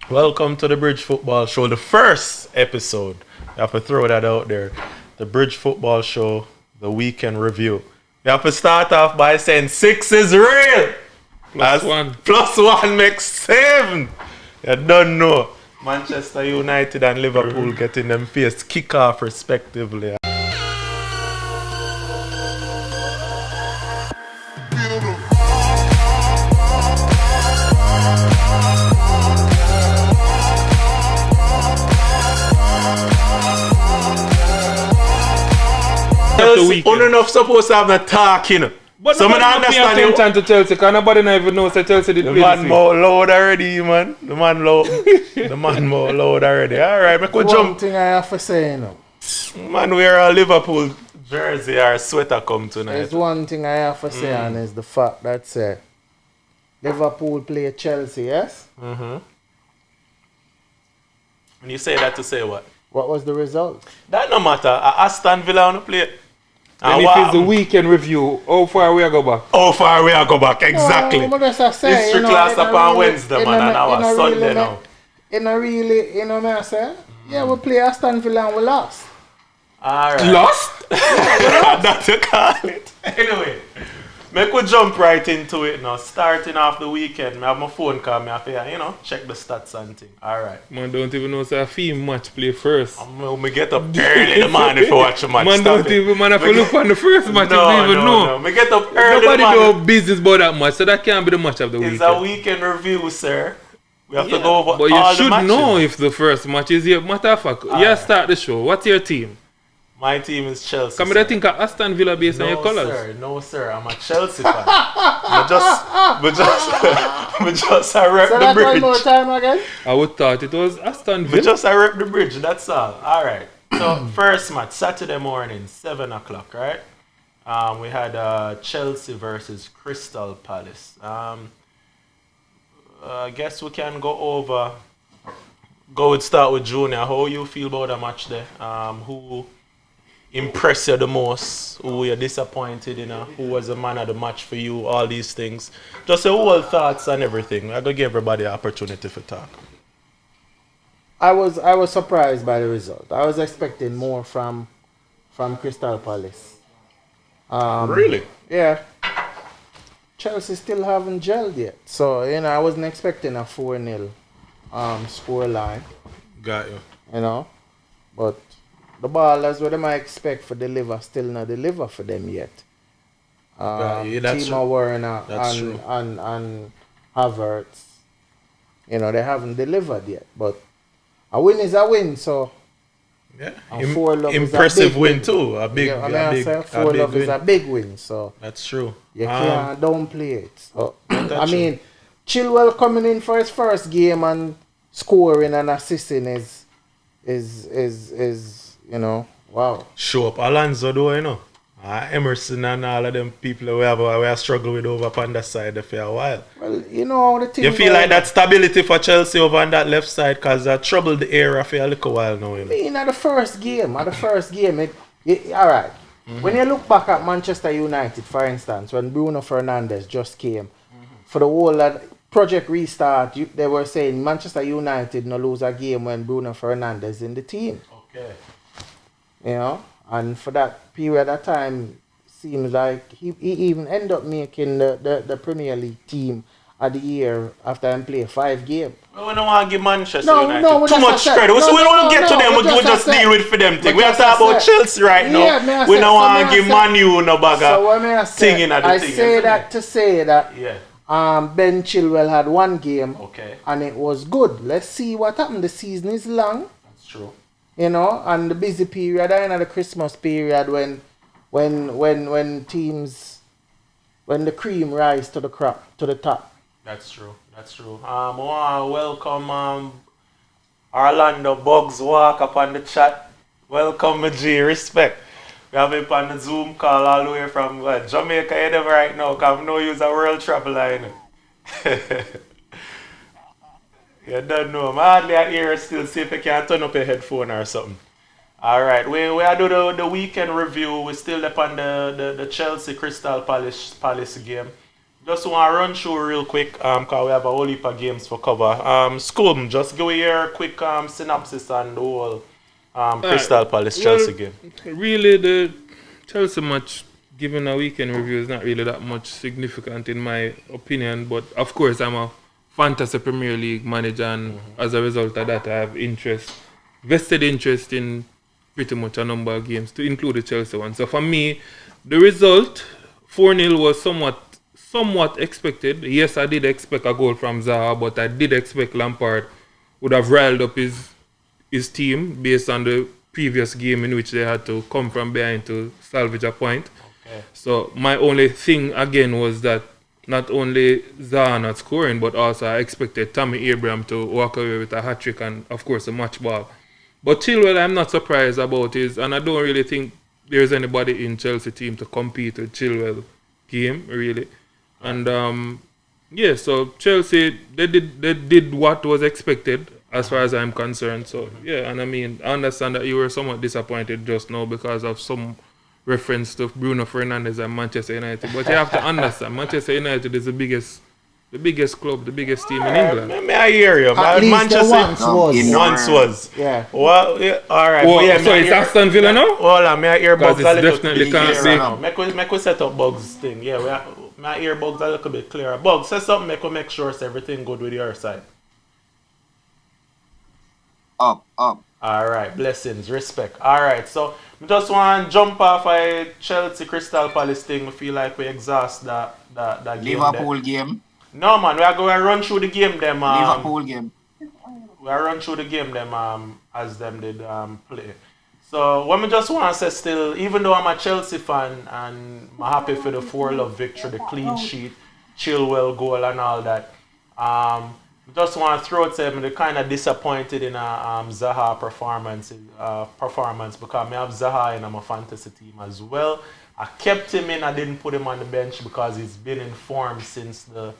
Welcome to the Bridge Football Show, the first episode. You have to throw that out there. The Bridge Football Show, the weekend review. You have to start off by saying 6 is real. Plus one. Plus 1 makes 7. You don't know. Manchester United and Liverpool getting them face kick-off respectively. Enough supposed to have the talk, you know. But so nobody I not pay understand attention to Chelsea, because nobody not even knows that Chelsea did the play man this more loud already, man. The man more loud already. Alright, we could One jump. thing I have to say, you know. Man, wear a Liverpool jersey or sweater come tonight. There's one thing I have to say, and it's the fact that Liverpool play Chelsea, yes? When you say that to say what? What was the result? That no matter. Aston Villa on the play. And if it's the weekend review, how far we go back? How far we are go back? Exactly. No, but that's what I say, History class up on Wednesday, man, and our Sunday really, now. In a really, you know what I say? Yeah, we play Aston Villa and we lost. Alright. Lost? That's what you call it. Anyway, me could jump right into it now. Starting off the weekend, I have my phone call, me have to, check the stats and thing. Alright. Man don't even know say a theme match play first. Me get up early in the morning if you watch a match. Man Stop don't it. even have to look on the first match if No, they even know. Me get up early Nobody in the morning. do business about that match, so that can't be the match of the It's weekend. a weekend review, sir. We have to go over But you all the should matches. know if the first match is here. Matter of fact, you start the show. What's your team? My team is Chelsea. Come here, I think of Aston Villa based on your colours. No, sir. I'm a Chelsea fan. I rep So the that one bridge. more time again? I would thought it was Aston I Villa. rep the bridge. That's all. All right. So first match, Saturday morning, 7 o'clock. Right. We had Chelsea versus Crystal Palace. I guess we can go over. Start with Junior. How you feel about the match there? Who impressed you the most? Who you disappointed in? Who was the man of the match for you? All these things. Just your whole thoughts and everything. I'm gonna give everybody an opportunity for talk. I was surprised by the result. I was expecting more from Crystal Palace. Really? Yeah. Chelsea still haven't gelled yet. So, I wasn't expecting a 4-0 score line, Got you. But the ballers, what am I expect for deliver, still not deliver for them yet. Yeah, that's Timo true. Werner That's true. and Havertz, they haven't delivered yet. But a win is a win, so Yeah. and 4-0 is a Impressive big win too. A big, yeah, a big, a 4-0 big is a win. big win, so That's true. you can't downplay it. So, That's Chilwell coming in for his first game and scoring and assisting is wow. Show up Alonso though, Emerson and all of them people we have struggled with over on that side for a while. Well, the thing. You feel like that stability for Chelsea over on that left side because that troubled the area for a little while now, At the first game, all right. When you look back at Manchester United, for instance, when Bruno Fernandes just came, for the whole project restart, they were saying Manchester United no lose a game when Bruno Fernandes in the team. Okay. And for that period of time, seems like he even ended up making the Premier League team of the year after he played 5 games. We don't want to give Manchester No, United no, too much credit. We don't get to them, we just deal with for them thing. We are talking about Chelsea right Yeah, now. We don't want to give Man U no So bugger what may I say? thing in the I thing. say isn't that it? to say that Yeah. Ben Chilwell had 1 game Okay. and it was good. Let's see what happened. The season is long, That's true. and the busy period, the Christmas period when teams, when the cream rise to the top. That's true. I want to welcome Orlando Bugs walk up on the chat. Welcome, my G. Respect. We have him on the Zoom call all the way from Jamaica right now because I know he's a world traveler. You don't know. I'm hardly at here still. See if you can turn up your headphone or something. All right, we are do the weekend review. We're still up on the Chelsea Crystal Palace game. Just want to run through real quick, cause we have a whole heap of games for cover. Scum, just give me your quick synopsis on the whole Crystal Palace Chelsea game. Really, the Chelsea match, given a weekend review, is not really that much significant in my opinion. But of course, I'm a fantasy Premier League manager, and as a result of that, I have vested interest in pretty much a number of games, to include the Chelsea one. So for me, the result 4-0 was somewhat expected. Yes, I did expect a goal from Zaha, but I did expect Lampard would have riled up his team based on the previous game in which they had to come from behind to salvage a point. Okay. So my only thing again was that not only Zaha not scoring, but also I expected Tammy Abraham to walk away with a hat-trick and of course a match ball. But Chilwell, I'm not surprised about his, and I don't really think there's anybody in Chelsea team to compete with Chilwell game, really. And so Chelsea, they did what was expected as far as I'm concerned. So yeah, and I mean, I understand that you were somewhat disappointed just now because of some reference to Bruno Fernandes and Manchester United. But you have to understand, Manchester United is the biggest club, the biggest team in England. May I hear you? At least Manchester once was. Yeah. Yeah. Well, yeah, all right. Oh, But yeah, so may I it's hear- Aston Villa now? Hold on, may I hear Because Bugs a it's little definitely bit can't clearer be. now? Make we set up Bugs thing. Yeah, may I hear Bugs a little bit clearer. Bugs, say something, make sure it's everything good with your side. Up. All right, blessings, respect. All right, so we just want to jump off a Chelsea Crystal Palace thing. We feel like we exhaust that game. Liverpool game. No man, we are going to run through the game them. Liverpool game. We are run through the game them as them did play. So what I just want to say still, even though I'm a Chelsea fan and I'm happy for the 4-0 victory, the clean sheet, Chilwell goal and all that. Just want to throw it to him. They're kind of disappointed in a Zaha performance because I have Zaha in my fantasy team as well. I kept him in. I didn't put him on the bench because he's been in form since the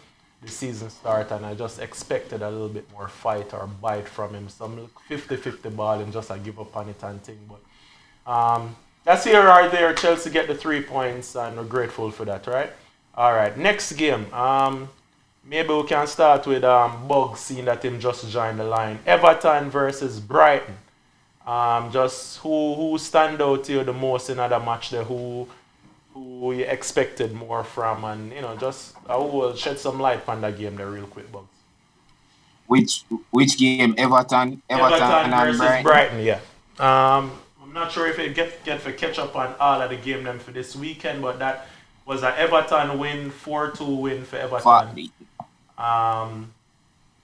season start, and I just expected a little bit more fight or bite from him. Some 50-50 ball and just I give up on it and thing. But that's here or there. Chelsea get the 3 points and we're grateful for that, right? All right, next game. Maybe we can start with Bugs, seeing that him just joined the line. Everton versus Brighton. Just who stand out to you the most in that match there? Who you expected more from, and just I will shed some light on that game there real quick, Bugs. Which game? Everton and versus Brighton. Yeah. I'm not sure if it get for catch up on all of the game them for this weekend, but that was an Everton win, 4-2 win for Everton.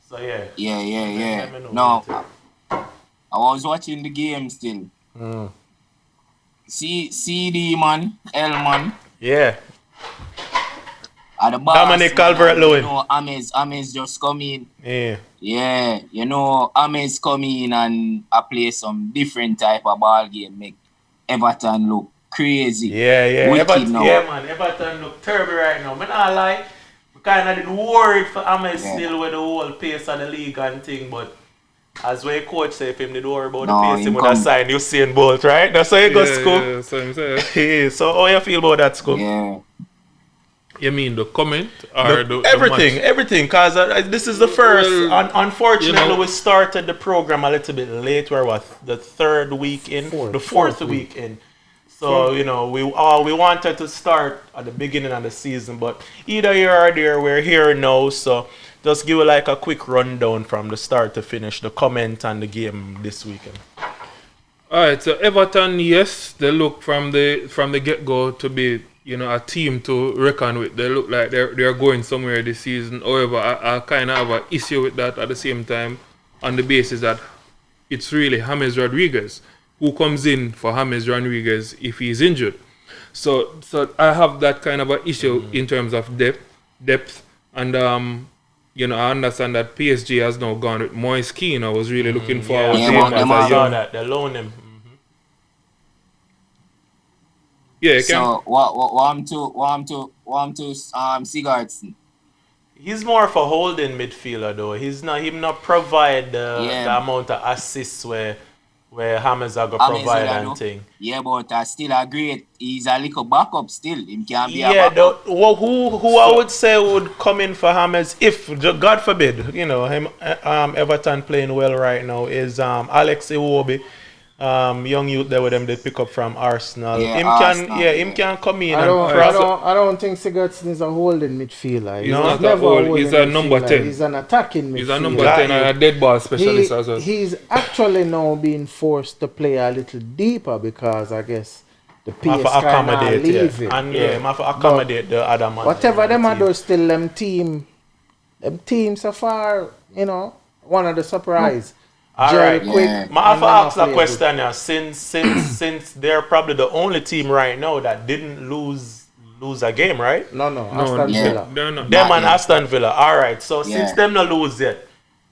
So yeah. Yeah. Let me know No, later. I was watching the game still. CD man, L man. Yeah. At the boss, Dominic Calvert-Lewin. Ames just come in. Yeah. Yeah, Ames come in and I play some different type of ball game, make Everton look crazy. Yeah. Wicked Everton, now. yeah, man. Everton look terrible right now. But not like we kind of did worried for Ames still with the whole pace of the league and thing, but as way coach say, if him did worry about the pace, him would have signed Usain Bolt, right? That's how it goes, Scoop. Yeah, so I'm saying. Yeah. So how you feel about that, Scoop? Yeah. You mean the comment or the everything, match? everything. Cause this is the first. Well, Unfortunately, we started the program a little bit late. We're the third week in, the fourth week in. So we wanted to start at the beginning of the season, but either here or there, we're here now. So just give like a quick rundown from the start to finish, the comment and the game this weekend. Alright, so Everton, yes, they look from the get-go to be, a team to reckon with. They look like they're going somewhere this season. However, I kind of have an issue with that at the same time, on the basis that it's really James Rodriguez who comes in for James Rodriguez if he's injured. So I have that kind of an issue in terms of depth, and I understand that PSG has now gone with Moise Kean. I was really looking forward to him as a young. That they loan him. Yeah, So what I'm to Sigurdsson. He's more of a holding midfielder though. He's not provide the amount of assists where where Hammers are going to James provide would and do. thing. Yeah, but I still agree. He's a little backup still. Him can be a Yeah, backup. who I would say would come in for Hammers if, God forbid, him, Everton playing well right now is Alex Iwobi, young youth there with them they pick up from Arsenal. Yeah, Him Arsenal, him yeah. can come in I and I don't think Sigurdsson is a holding midfielder. He's No. not a never hold, he's a holding number midfielder. 10. He's an attacking midfielder. He's a number Got 10 and a dead ball specialist as well. He's actually now being forced to play a little deeper because I guess the pace have to kind of accommodate, leave it. and have to accommodate the other man. Whatever them are team. do, still them team so far, one of the surprise. All Jerry right. Quick. Yeah. and I have to them ask are a play question here. Since they're probably the only team right now that didn't lose a game, right? good. No, Aston yeah. Villa. They're not. Them Not and yet. Aston Villa. All right. So Yeah. since them not lose yet,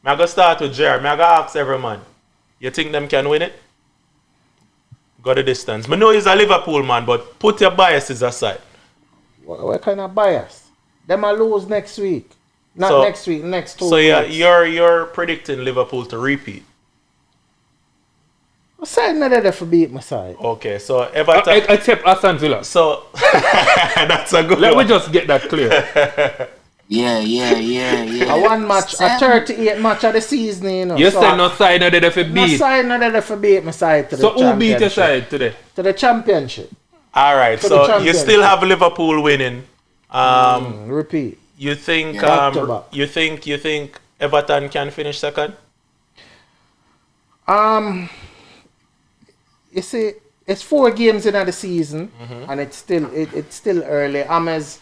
I go start with Jerry. I go ask every man. You think them can win it? Got the distance. I know he's a Liverpool man, but put your biases aside. What kind of bias? Them are lose next week. Not So- next week, next 2 So weeks. you're predicting Liverpool to repeat. My side not there for beat my side. Okay. So Everton. Except Aston Villa. So that's a good Let me one. just get that clear. Yeah. A one match, a Sam. 38 match of the season, You So said no side no there for my beat. side not there for beat my side to the So who beat your championship. side today? To the championship. All right. For the So you championship. still have Liverpool winning. Repeat. You think Yeah. Back to back. you think Everton can finish second? You see, it's 4 games in the season, and it's still early. Ames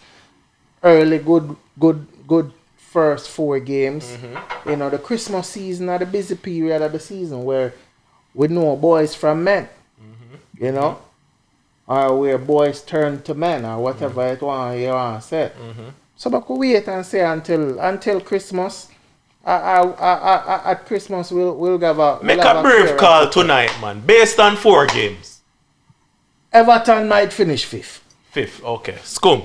early, good first 4 games. The Christmas season are the busy period of the season where we know boys from men. Or where boys turn to men or whatever you want to say. So we could wait and say until Christmas. At Christmas we'll have a Make we'll have a brave clearer call picture. tonight, man. Based on 4 games. Everton might finish 5th. 5th, okay. Scum.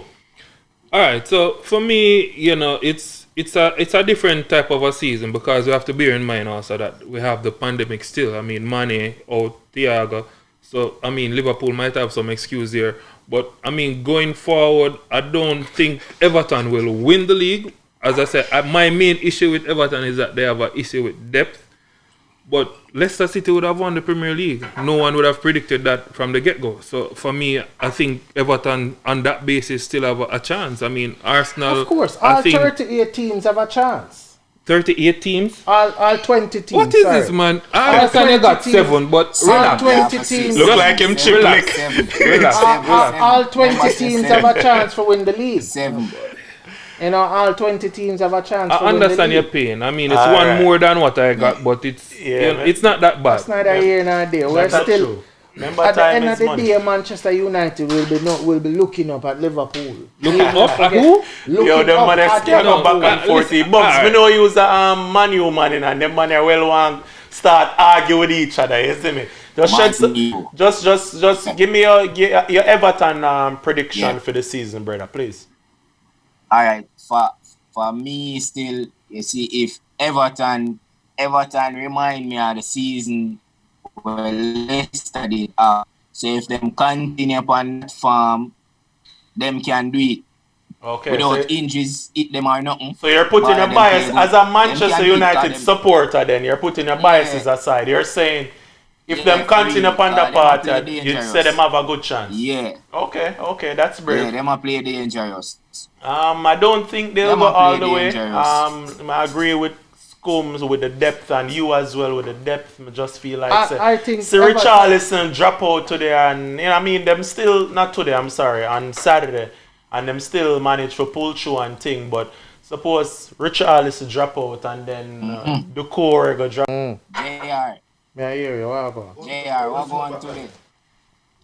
All right, so for me, it's a different type of a season because we have to bear in mind also that we have the pandemic still. I mean, Mane out, Thiago. So I mean, Liverpool might have some excuse here, but I mean, going forward, I don't think Everton will win the league. As I said, my main issue with Everton is that they have an issue with depth. But Leicester City would have won the Premier League. No one would have predicted that from the get-go. So for me, I think Everton on that basis still have a chance. I mean, Arsenal. Of course, I all think 38 teams have a chance. 38 teams. All 20 teams. What is sorry. this, man? I understand you 20 got teams. 7, but All relax. 20 teams. Look Just like him chip relax. lick. 7. Relax. All 20 teams have a chance for win the league. 7. All 20 teams have a chance I for win the understand your league. pain. I mean, it's All one right. more than what I got, but it's Yeah, man. it's not that bad. That's neither here nor there. We're That's still true. Remember, at the time end of is the money. day, Manchester United will be looking up at Liverpool. Looking up at who? Yo, them man are still No, go back and forth. listen, Bugs, alright. we know you was a Man U man, and them man are well want start argue with each other. You see me? Just Man shed some, U. just give me your Everton prediction Yeah. for the season, brother, please. All right, for me still, you see, if Everton remind me of the season where Leicester did. So if them continue upon that farm, them can do it Okay. without injuries, hit them or nothing. So you're putting But your them bias can- as a them Manchester can beat United them. supporter. Then you're putting your biases aside. You're saying if them continue upon the them part, play you'd dangerous. say them have a good chance. Yeah, Okay, that's brave. yeah, them a play dangerous. I don't think they'll Them go a play all the way. dangerous. I agree with Scomes with the depth and you as well with the depth. I just feel like I think see Everton- Richarlison drop out today and them still not today, I'm sorry, on Saturday, and them still manage to pull through and thing, but suppose Richarlison drop out and then the core go drop. JR, Yeah, I hear you. What go on? JR, what going today?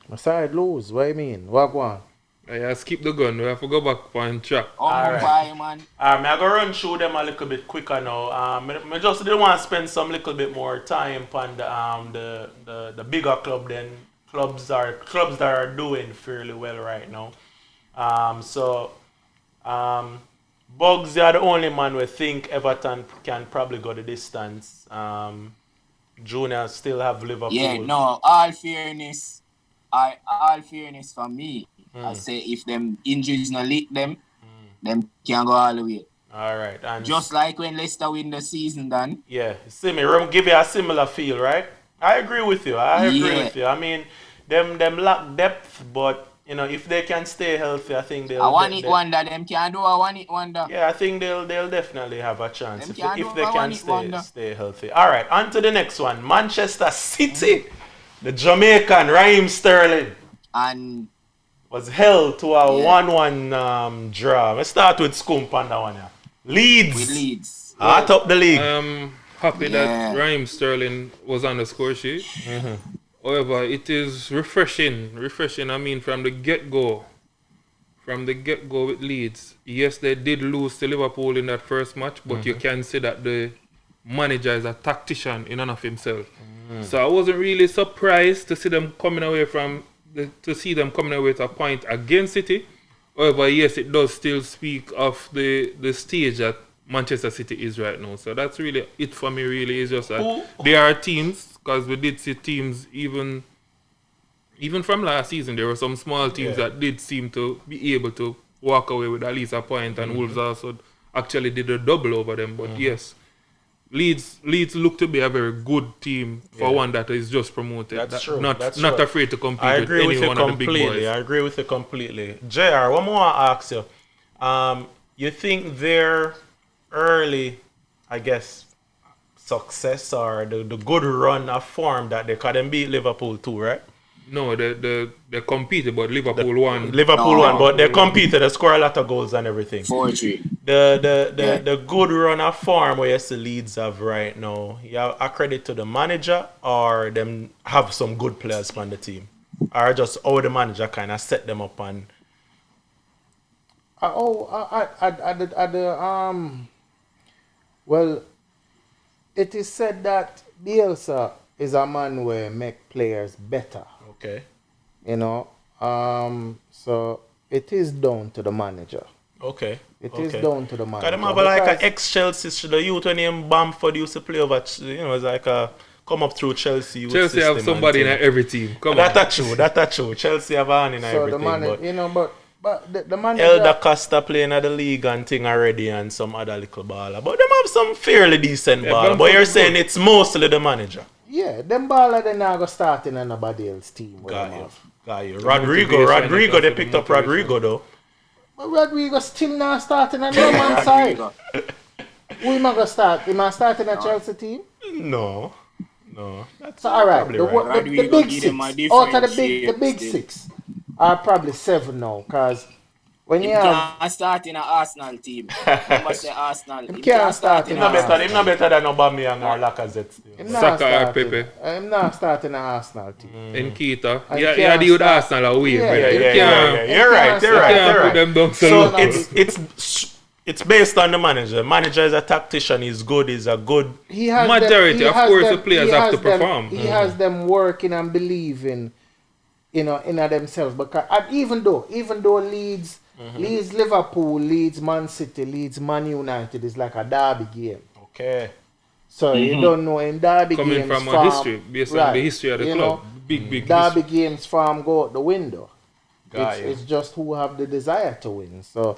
My side lose. What you mean? What go on? Yeah, skip the gun. We have to go back on track. Alright. Bye, man. I'm going to run through them a little bit quicker now. I just didn't want to spend some little bit more time on the bigger club than clubs that are doing fairly well right now. Bugs, you're the only man we think Everton can probably go the distance. Junior still have Liverpool. Yeah, no, all fairness for me. I say if them injuries not leak them can go all the way. All right. And Just like when Leicester win the season done. yeah, give you a similar feel, right? I agree with you. I mean, them lack depth, but you know, if they can stay healthy, I think they'll. I want it wonder, them can do I want it wonder. Yeah, I think they'll definitely have a chance Them if can they do can it wonder. stay healthy. All right, on to the next one. Manchester City, the Jamaican Raheem Sterling And was held to a 1-1 draw. Let's start with Scump on that one. Yeah. Leeds. with Leeds. Top the league. I'm happy that Raheem Sterling was on the score sheet. However, it is refreshing. I mean, from the get-go with Leeds. Yes, they did lose to Liverpool in that first match, but you can see that the manager is a tactician in and of himself. So I wasn't really surprised to see them coming away with a point against City. However, yes, it does still speak of the stage that Manchester City is right now. So that's really it for me. Really, is just that there are teams, because we did see teams even from last season. There were some small teams that did seem to be able to walk away with at least a point, and Wolves also actually did a double over them. But yes, Leeds look to be a very good team for one that is just promoted. That's true. Not afraid to compete I agree with with any you one of the big completely. boys. I agree with you completely. JR, one more I ask you. You think their early, I guess, success or the good run of form that they couldn't beat Liverpool too, right? No, they competed, but Liverpool won. Liverpool won, but they competed. They scored a lot of goals and everything. 4-3. The good run of form where the Leeds have right now, you have a credit to the manager or them have some good players on the team? Or just how the manager kind of set them up on. Well, it is said that Bielsa is a man where make players better. Okay. You know, so it is down to the manager. Okay. It is down to the manager. Because them have like an ex-Chelsea, the youth when him Bamford used to play over, you know, it's like a come up through Chelsea youth Chelsea system have somebody in and every team. Come on. That's true. Chelsea have on in so everything. the manager, But you know, but the manager. Elder Costa playing at the league and thing already and some other little baller. But them have some fairly decent baller. But you're saying it's mostly the manager. Yeah, them baller they now go start in nobody else's team. Got you. Rodrigo, they picked up Rodrigo though. But Rodrigo still not starting on no man's side. Who am I gonna start? Am I starting a Chelsea team? No. That's So alright, probably the right. big Rodrigo six. give them a Out of the different big shape six are probably 7 now. Cause when you Him have can't start in an Arsenal team. Remember say Arsenal. Him can't start Him in not Arsenal. better than Aubameyang or Lacazette still. him not Saka or starting- Pepe. I'm not starting an Arsenal team. Nkita. And Yeah, can't deal with start- Arsenal away, Yeah, brother. You Yeah. can't- You're right. you can't put them down so So low. it's based on the manager. The manager is a tactician. He's good. He's a good. He has Majority, he of has course, the players he have has to perform. He has them working and believing, you know, in themselves. Because and even though Leeds, Liverpool, Leeds, Man City, Leeds, Man United is like a derby game. Okay. So you don't know in derby Coming games from a history, based on the history of the you club. know, Big derby history. games farm go out the window. Got you. It's just who have the desire to win. So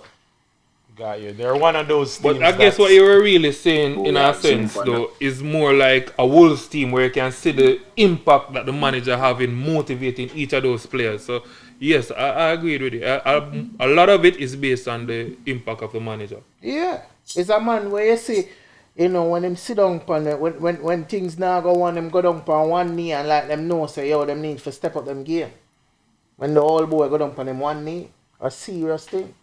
Got you. They're one of those teams. But I guess what you were really saying, in a yeah, sense, simple, though, is more like a Wolves team where you can see the impact that the manager have in motivating each of those players. So, yes, I agree with you. A lot of it is based on the impact of the manager. yeah, it's a man where you see, you know, when him sit down on the, when things now go on, them go down on one knee and like them know say, yo, them need to step up them game. When the old boy go down on them one knee, a serious thing.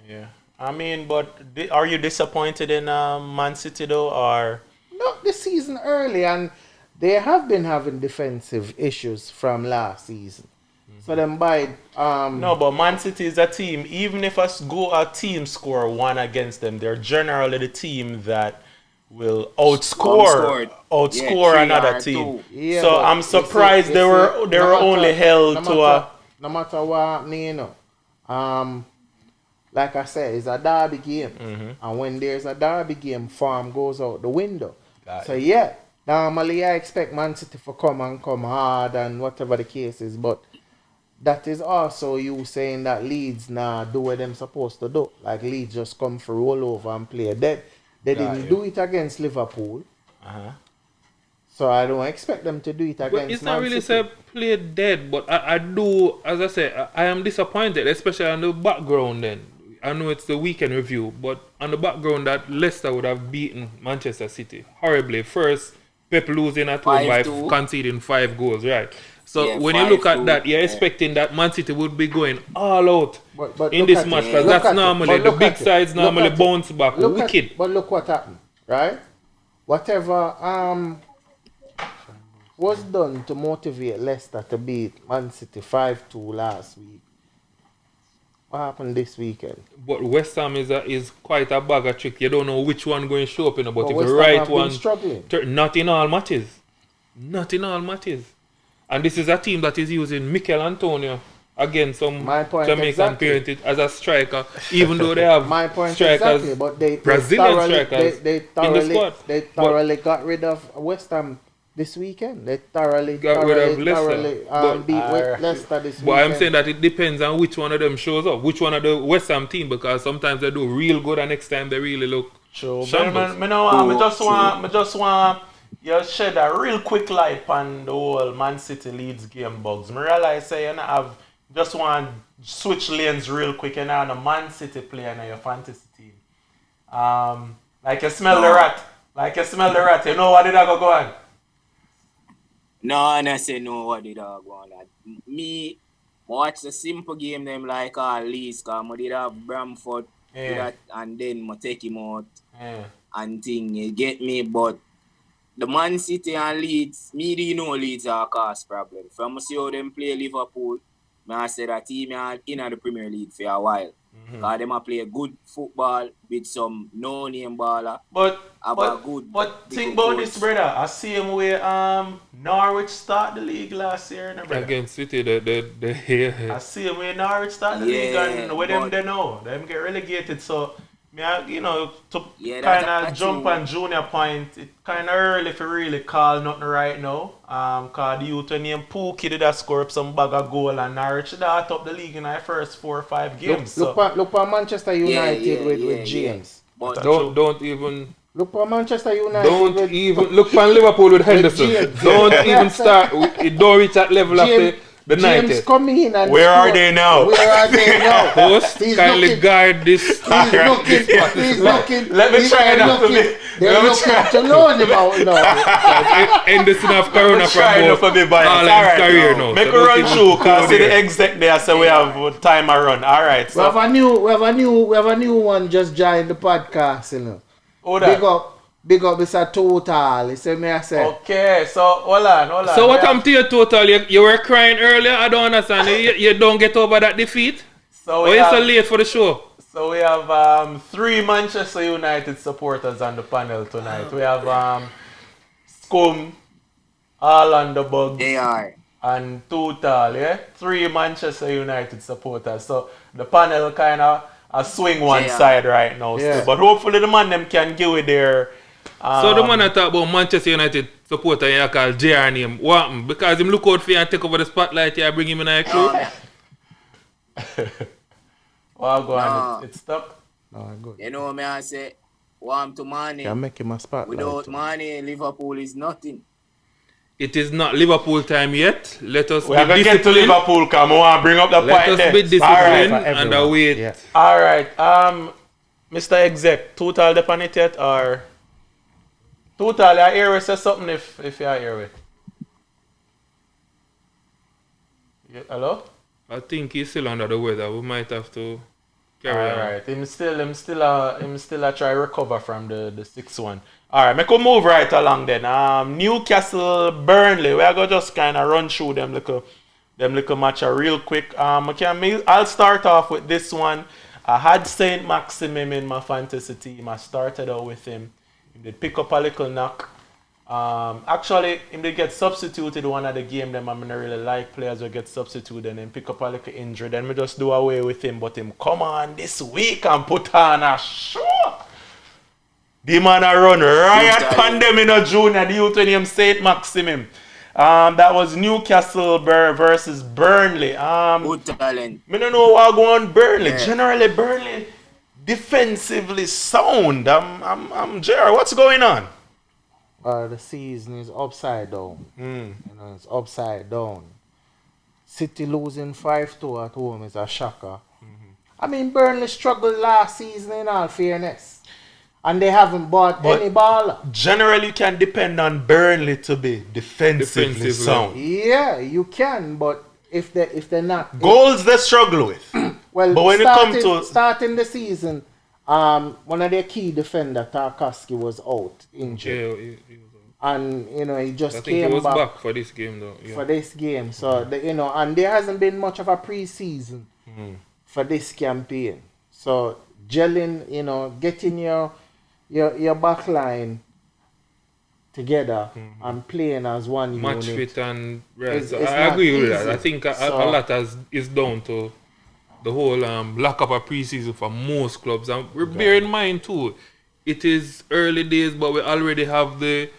Yeah. I mean, but are you disappointed in Man City though, or? Not this season early, and they have been having defensive issues from last season. So them by No, but Man City is a team. Even if a team score one against them, they're generally the team that will outscore Yeah, another 3 or team. 2. Yeah, So but I'm you see- surprised you they see, were no matter- only held to a. No matter what, you know, like I said, it's a derby game, and when there's a derby game, form goes out the window. Got So it. yeah, Normally, I expect Man City to come hard and whatever the case is, but that is also you saying that Leeds now do what them supposed to do. Like Leeds just come for roll over and play dead. They Got didn't you. do it against Liverpool, Uh-huh. so I don't expect them to do it But against it's not Man really City. say play dead, but I do, as I say, I am disappointed, especially on the background then. I know it's the weekend review, but on the background that Leicester would have beaten Manchester City horribly. First, Pep losing at home by 5-2. conceding 5 goals, right? So Yeah, when you look at 5-2, that, you're yeah. expecting that Man City would be going all out But in look this at match, it. because Look that's at it. normally But the look big at it. sides Look normally at it. bounce back Look wicked. but look what happened, right? Whatever was done to motivate Leicester to beat Man City 5-2 last week. What happened this weekend? But West Ham is quite a bag of trick. You don't know which one going to show up, but But if West the Ham right have been one, struggling. not in all matches. Not in all matches. And this is a team that is using Mikel Antonio against some My point Jamaican exactly. parented as a striker, even though they have My point strikers, exactly, but they Brazilian thoroughly, strikers they in the thoroughly, squad. they thoroughly got rid of West Ham this weekend. They thoroughly Got rid of Leicester. thoroughly But- beat Leicester this But weekend. I'm saying that it depends on which one of them shows up, which one of the West Ham team, because sometimes they do real good and next time they really look Sure, shambles. me just want you shed a real quick light on the whole Man City Leeds game bugs. Me realize say you know, have just want switch lanes real quick and on a Man City player in your fantasy team. Like you smell the rat. Like you smell the rat. You know what did I go on? No, and I say no, what did I go on that? Me, watch the simple game them like all Leeds, because I did have Bramford Yeah. that, and then I take him out Yeah. and thing, you get me, but the Man City and Leeds, me do you know Leeds are a cause problem. From see how them play Liverpool, I say that team are in the Premier League for a while. Because them a play good football with some no-name baller. But Have a good big think about coach. this, brother. I see him way Norwich start the league last year, no, brother. against City. The I see him when Norwich start the league and with them they know. Them get relegated. So me you know to Yeah, kinda jump on Junior point, it kinda early for really call nothing right now. Cause the youth when named Pookie did a score up some bag of goal and Norwich that top the league in the first 4 or 5 games. Look for Manchester United with James. But don't even Look for Manchester United don't with even look for Liverpool with Henderson. James. Don't even start. It don't reach that level of James, the James 90. come in and Where are score. they now? Where are they now? Host, He's kindly looking- guard this. He's looking. Let me he's try that for looking- me. They're Let me looking try. to learn about now. Henderson have Corona from Trying both for me by all alright. his career now. Make So a don't run even through, go cause see the there. exec there, so we have time a run. Alright, We have so a new one just joined the podcast, you know. hold Big on. up, Mr. Total. He said, me I say, Okay, so hold on. So what We have- happened to your total? You were crying earlier. I don't understand. You don't get over that defeat. So Or we you so have, late for the show? so we have 3 Manchester United supporters on the panel tonight. We have Scum, All on the Bugs, they are. and Total, yeah? 3 Manchester United supporters. So the panel kind of swing one Yeah. side right now. Yeah. Still. But hopefully the man them can give it their... So the man that talk about Manchester United supporter you call JR name. What happened? Because him look out for you and take over the spotlight here, bring him in a clue. Well, go on. No. It's stuck. no, good. You know me I say, warm to money. Can make him a spotlight. Without money, Liverpool is nothing. It is not Liverpool time yet. Let us We are be going to get to disciplined. Liverpool, come on, bring up the Let point us there. be disciplined For and everyone. wait. Yeah. All right. Mr. Exec, Total dep on it yet or Total? You hear we say something if you hear it. Hello. I think he's still under the weather. We might have to carry All on. right. Him still try recover from the 6-1. All right. Make we move right along then. Newcastle, Burnley. We are gonna just kind of run through them little match real quick. I'll start off with this one. I had Saint Maximum in my fantasy team. I started out with him. He did pick up a little knock. Actually, him did get substituted one of the game. Them I mean, really like players who get substituted and then pick up a little injury. Then we just do away with him. But him come on this week and put on a show. The man a run riot Good pandem in a junior, the youth when him St. Maximum. That was Newcastle versus Burnley. Good talent. I don't know what going on Burnley. Yeah. Generally, Burnley defensively sound. I'm Jerry. What's going on? The season is upside down. Mm. You know, it's upside down. City losing 5-2 at home is a shocker. I mean, Burnley struggled last season in all fairness. And they haven't bought But- any baller. Generally, you can depend on Burnley to be defensively Defensively. sound. Yeah, you can, but if they're not Goals they struggle with. well, but when it come to- starting the season, one of their key defender, Tarkowski, was out injured. Yeah, he was And you know, he just I think he came was back back for this game though. Yeah. for this game. So you know, and there hasn't been much of a pre-season for this campaign. So gelling, you know, getting your back line together and playing as one Match unit. fit and right. It's So not I agree with that. easy. I think a So- lot is down to the whole lack of a preseason for most clubs. And we bear in mind too, it is early days, but we already have the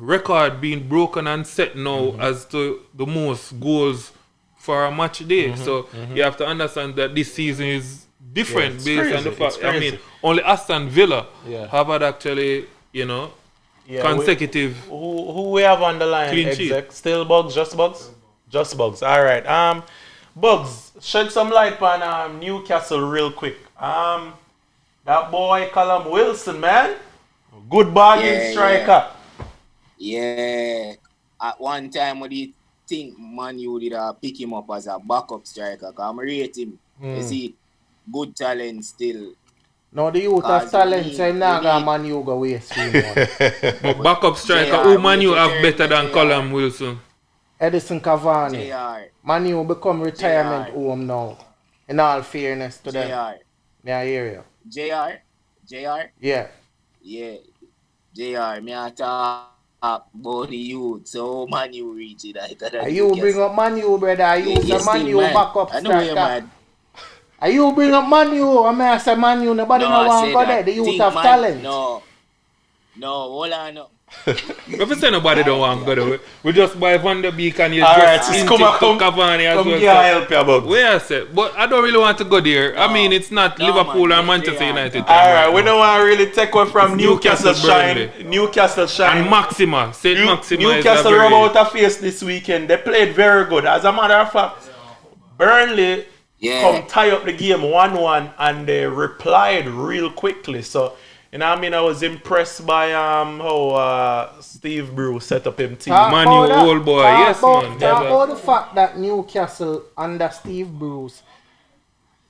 record being broken and set now as to the most goals for a match day. So you have to understand that this season is different Yeah, it's based on crazy, the fact. it's I crazy. mean, only Aston Villa Yeah. have had actually, you know, Yeah, consecutive. Who we have on the line? Clean sheet. Exec? Still Bugs? Just Bugs? Just Bugs. All right. Bugs, shed some light on Newcastle real quick. That boy Callum Wilson, man, good bargain Yeah, striker. Yeah. At one time, what do you think Man U did pick him up as a backup striker? Because I rate him. You see, good talent still. Now the youth have Cause talent, we so him need- not we gonna need- Man U go waste 3 But backup striker, JR, who Man we you need have to better than JR. Callum Wilson? Edison Cavani. JR. Man U become retirement JR. home now. In all fairness to them. JR. May I hear you? JR. JR. Yeah. Yeah. JR. Me a talk about the youth. So Man U reach it. Are you bring up Man U, brother? Are you the Man U backup I know you're striker? mad. Are you bring up Man U? I mean, I say Man U, nobody No, no I want say go that. there. The youth Think have man- talent. No, hold on. No. If you say nobody don't want to go there, we just buy Van der Beek and you All right, just sis, inch come it on, to come- Cavani as Come well. here, So- help you, Bugs. Where I say, but I don't really want to go there. I No. mean, it's not No, Liverpool man, or Manchester they are. United. All time right, we now. don't want to really take away from Newcastle Newcastle, shine. Burnley. Newcastle shine. And Maxima, St. Maxima is a Newcastle very... rub out a face this weekend. They played very good. As a matter of fact, Burnley Yeah. come tie up the game 1-1 and they replied real quickly. So, you know what I mean? I was impressed by how Steve Bruce set up him team. Talk Man about U that. old boy, Talk yes, about, man. Talk Never- about the fact that Newcastle under Steve Bruce,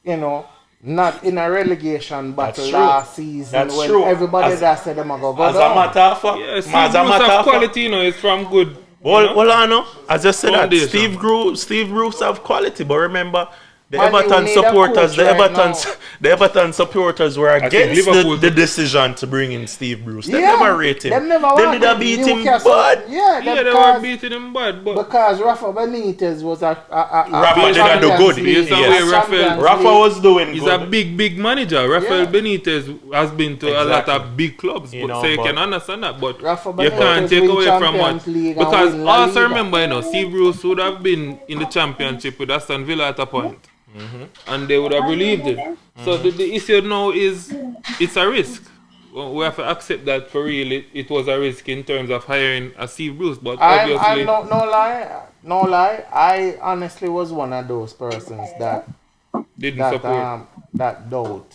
you know, not in a relegation battle That's true. last season That's when true. everybody As- that said them are go As a down. matter of fact, Yeah, as Steve a Bruce matter have of fact, quality, you know, it's from good... Well, you know? well, I know. As I said, that Foundation. Steve Bruce have quality, but remember, the Man, you Everton need a supporters, coach right now. the Everton supporters were think against Liverpool- the decision to bring in Steve Bruce. They Yeah, never rate him. them never They wanted did beat him Newcastle. bad. Yeah, Yeah, they were because, beating him bad, but... because Rafa Benitez was a Rafa did not do Champions good. League- Based on Yes. where Rafael- Champions Rafa League. was doing He's good. a big manager. Rafael Yeah. Benitez has been to a lot Exactly. of big clubs, You but know, so you but- can understand that. But Rafa you Benitez can't take win away from Champions what. League and Because win La also Liga. remember, you know, Steve Bruce would have been in the championship with Aston Villa at a point. And they would have relieved him. So the issue now is it's a risk. Well, we have to accept that for real. It was a risk in terms of hiring a Steve Bruce, but obviously I'm no lie. I honestly was one of those persons that didn't support. that doubt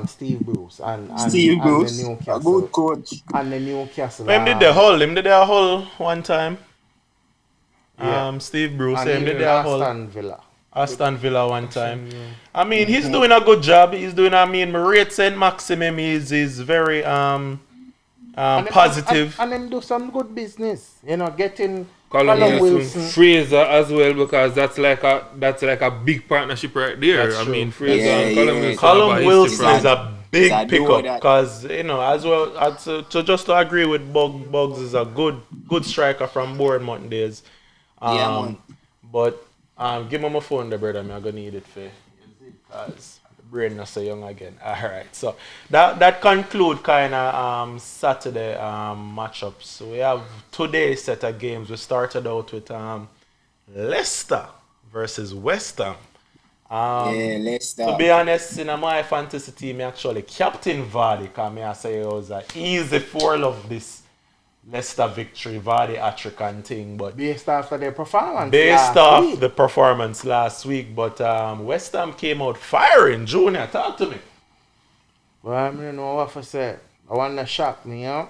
Steve Bruce and Steve and Bruce, the a Newcastle good coach. and the Newcastle. Him did the hull. Him did the hull one time. Yeah. Steve Bruce. and Him even did the hull. Aston Villa. Aston Villa one time. I mean, he's doing a good job. He's doing. I mean, my rate Saint Maximum is very And him- positive. and him do some good business. You know, getting Callum Callum Wilson, Wilson. Fraser as well, because that's like a big partnership right there. That's I true. mean, Fraser Yeah, and Callum yeah. Wilson. have a Callum history Wilson from- is a big It's a duo pickup that- because you know as well as to just to agree with Bugs is a good striker from Bournemouth days. Yeah, man. But give me my phone there, brother. I'm gonna need it for because the brain not so young again. All right, so that conclude kind of Saturday matchups. So we have today's set of games. We started out with Leicester versus West Ham. Yeah, Leicester. To be honest, in my fantasy team, I actually captain Vardy because I say it was an easy 4 of this Leicester victory, Vardy hat-trick and thing, but Based off of their performance. based last off week. the performance last week, but West Ham came out firing. Junior, talk to me. Well, I don't know what to say. I want to shock me, You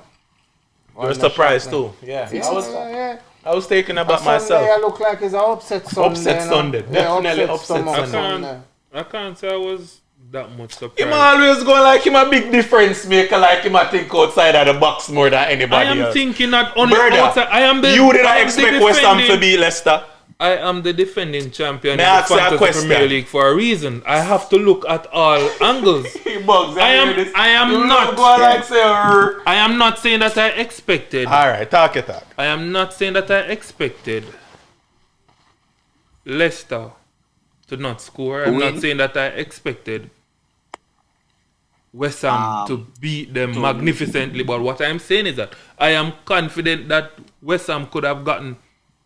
were surprised too. Yeah, Yeah. I was taken aback Sunday, myself. I look like it's an upset Sunday. Upset you know? Sunday. Definitely upset someone Sunday. I can't say I was that much Him surprised. always going like him a big difference maker, like him a think outside of the box more than I anybody am else. thinking not only Brother, outside. I am the. You did I not am the expect West Ham to defending- beat Leicester. I am the defending champion May in I the ask you a Fantasy question? Premier League for a reason. I have to look at all angles. He bugs. I am You not- Go like say, I am not saying that I expected. all right, talk it talk. I am not saying that I expected Leicester to not score. I'm not Win. saying that I expected West Ham to beat them magnificently. But what I'm saying is that I am confident that West Ham could have gotten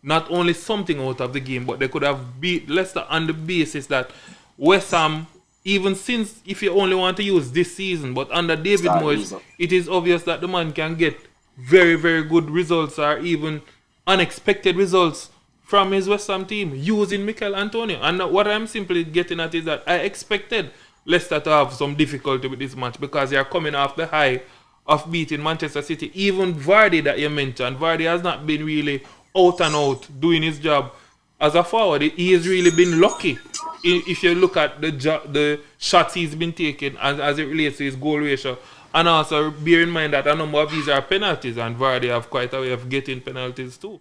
not only something out of the game, but they could have beat Leicester on the basis that West Ham, even since, if you only want to use this season, but under David Start Moyes, result. it is obvious that the man can get very, very good results or even unexpected results from his West Ham team using Mikel Antonio. And what I'm simply getting at is that I expected Leicester to have some difficulty with this match because they are coming off the high of beating Manchester City. Even Vardy that you mentioned, Vardy has not been really out and out doing his job as a forward. He has really been lucky. If you look at the shots he's been taking as it relates to his goal ratio. And also bear in mind that a number of these are penalties and Vardy have quite a way of getting penalties too.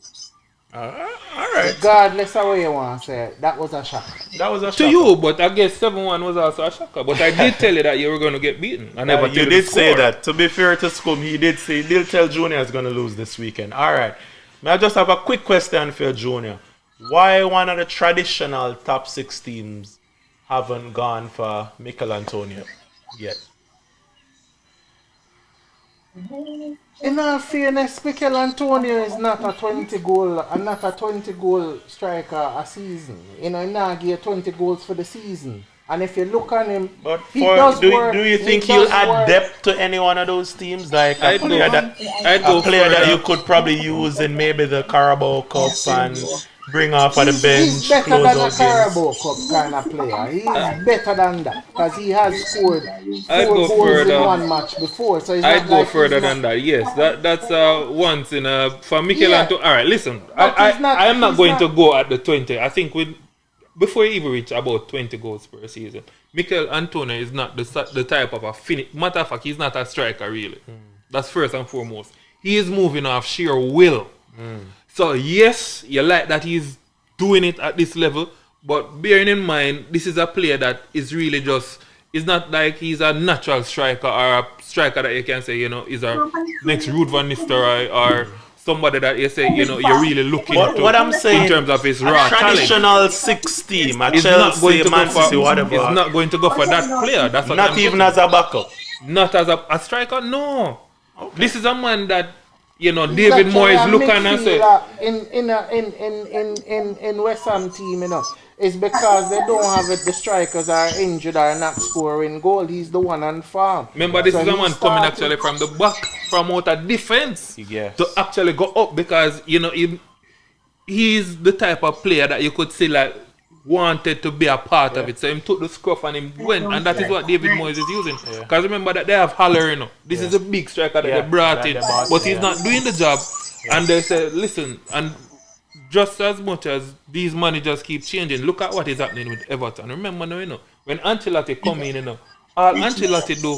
All right, Regardless of what you want to say, that was a shock. that was a To shocker. you, but I guess 7-1 was also a shocker. But I did tell you that you were going to get beaten. I never tell you the did say score. that. To be fair to Scum, he did tell Junior is going to lose this weekend. All right. May I just have a quick question for you, Junior? Why one of the traditional top 6 teams haven't gone for Mikel Antonio yet? In all fairness, Mikel Antonio is not a 20 goal striker a season. You know, he not give 20 goals for the season. And if you look on him, But he does do work. you think he he'll does add work. depth to any one of those teams? Like a I'd player go- that I'd go a player that further. you could probably use in maybe the Carabao Cup and bring off of the He's bench, better close than a out games. Carabao Cup kind of player. He is better than that because he has scored I'd 4 go goals further. in one match before. So it's I'd not go like further he's than not- that. Yes, that's once in a for Mikel Yeah. Antonio. All right, listen. But he's not- I am not he's going not- to go at the 20. I think before he even reach about 20 goals per season, Mikel Antonio is not the type of a finish. Matter of fact, he's not a striker really. That's first and foremost. He is moving off sheer will. So yes, you like that he's doing it at this level, but bearing in mind this is a player that is really just. It's not like he's a natural striker or a striker that you can say, you know, is a next Ruud van Nistelrooy or somebody that you say, you know, you're really looking to What I'm saying, in terms of his a raw talent. traditional 6 team, a It's not going Chelsea, to Man go for. City, whatever. It's not going to go for that player. That's what Not I'm even saying. as a backup. Not as a striker. No. This is a man that, you know, He's David actually Moyes a look at and say, midfielder in West Ham team, you know. It's because they don't have it. The strikers are injured or not scoring goal. He's the one on farm. remember, this So is a he man coming started- actually from the back, from out of defense, Yes. to actually go up because, you know, he's the type of player that you could say, like, wanted to be a part of it. So he took the scruff and him went. And that is what David Moyes is using. Because remember that they have Haller, you know. This is a big striker that Yeah, they brought that in. they brought But in, he's yeah. not doing the job. And they say, listen, and just as much as these managers keep changing, look at what is happening with Everton. Remember now, you know, when Ancelotti come in, you know, all Ancelotti do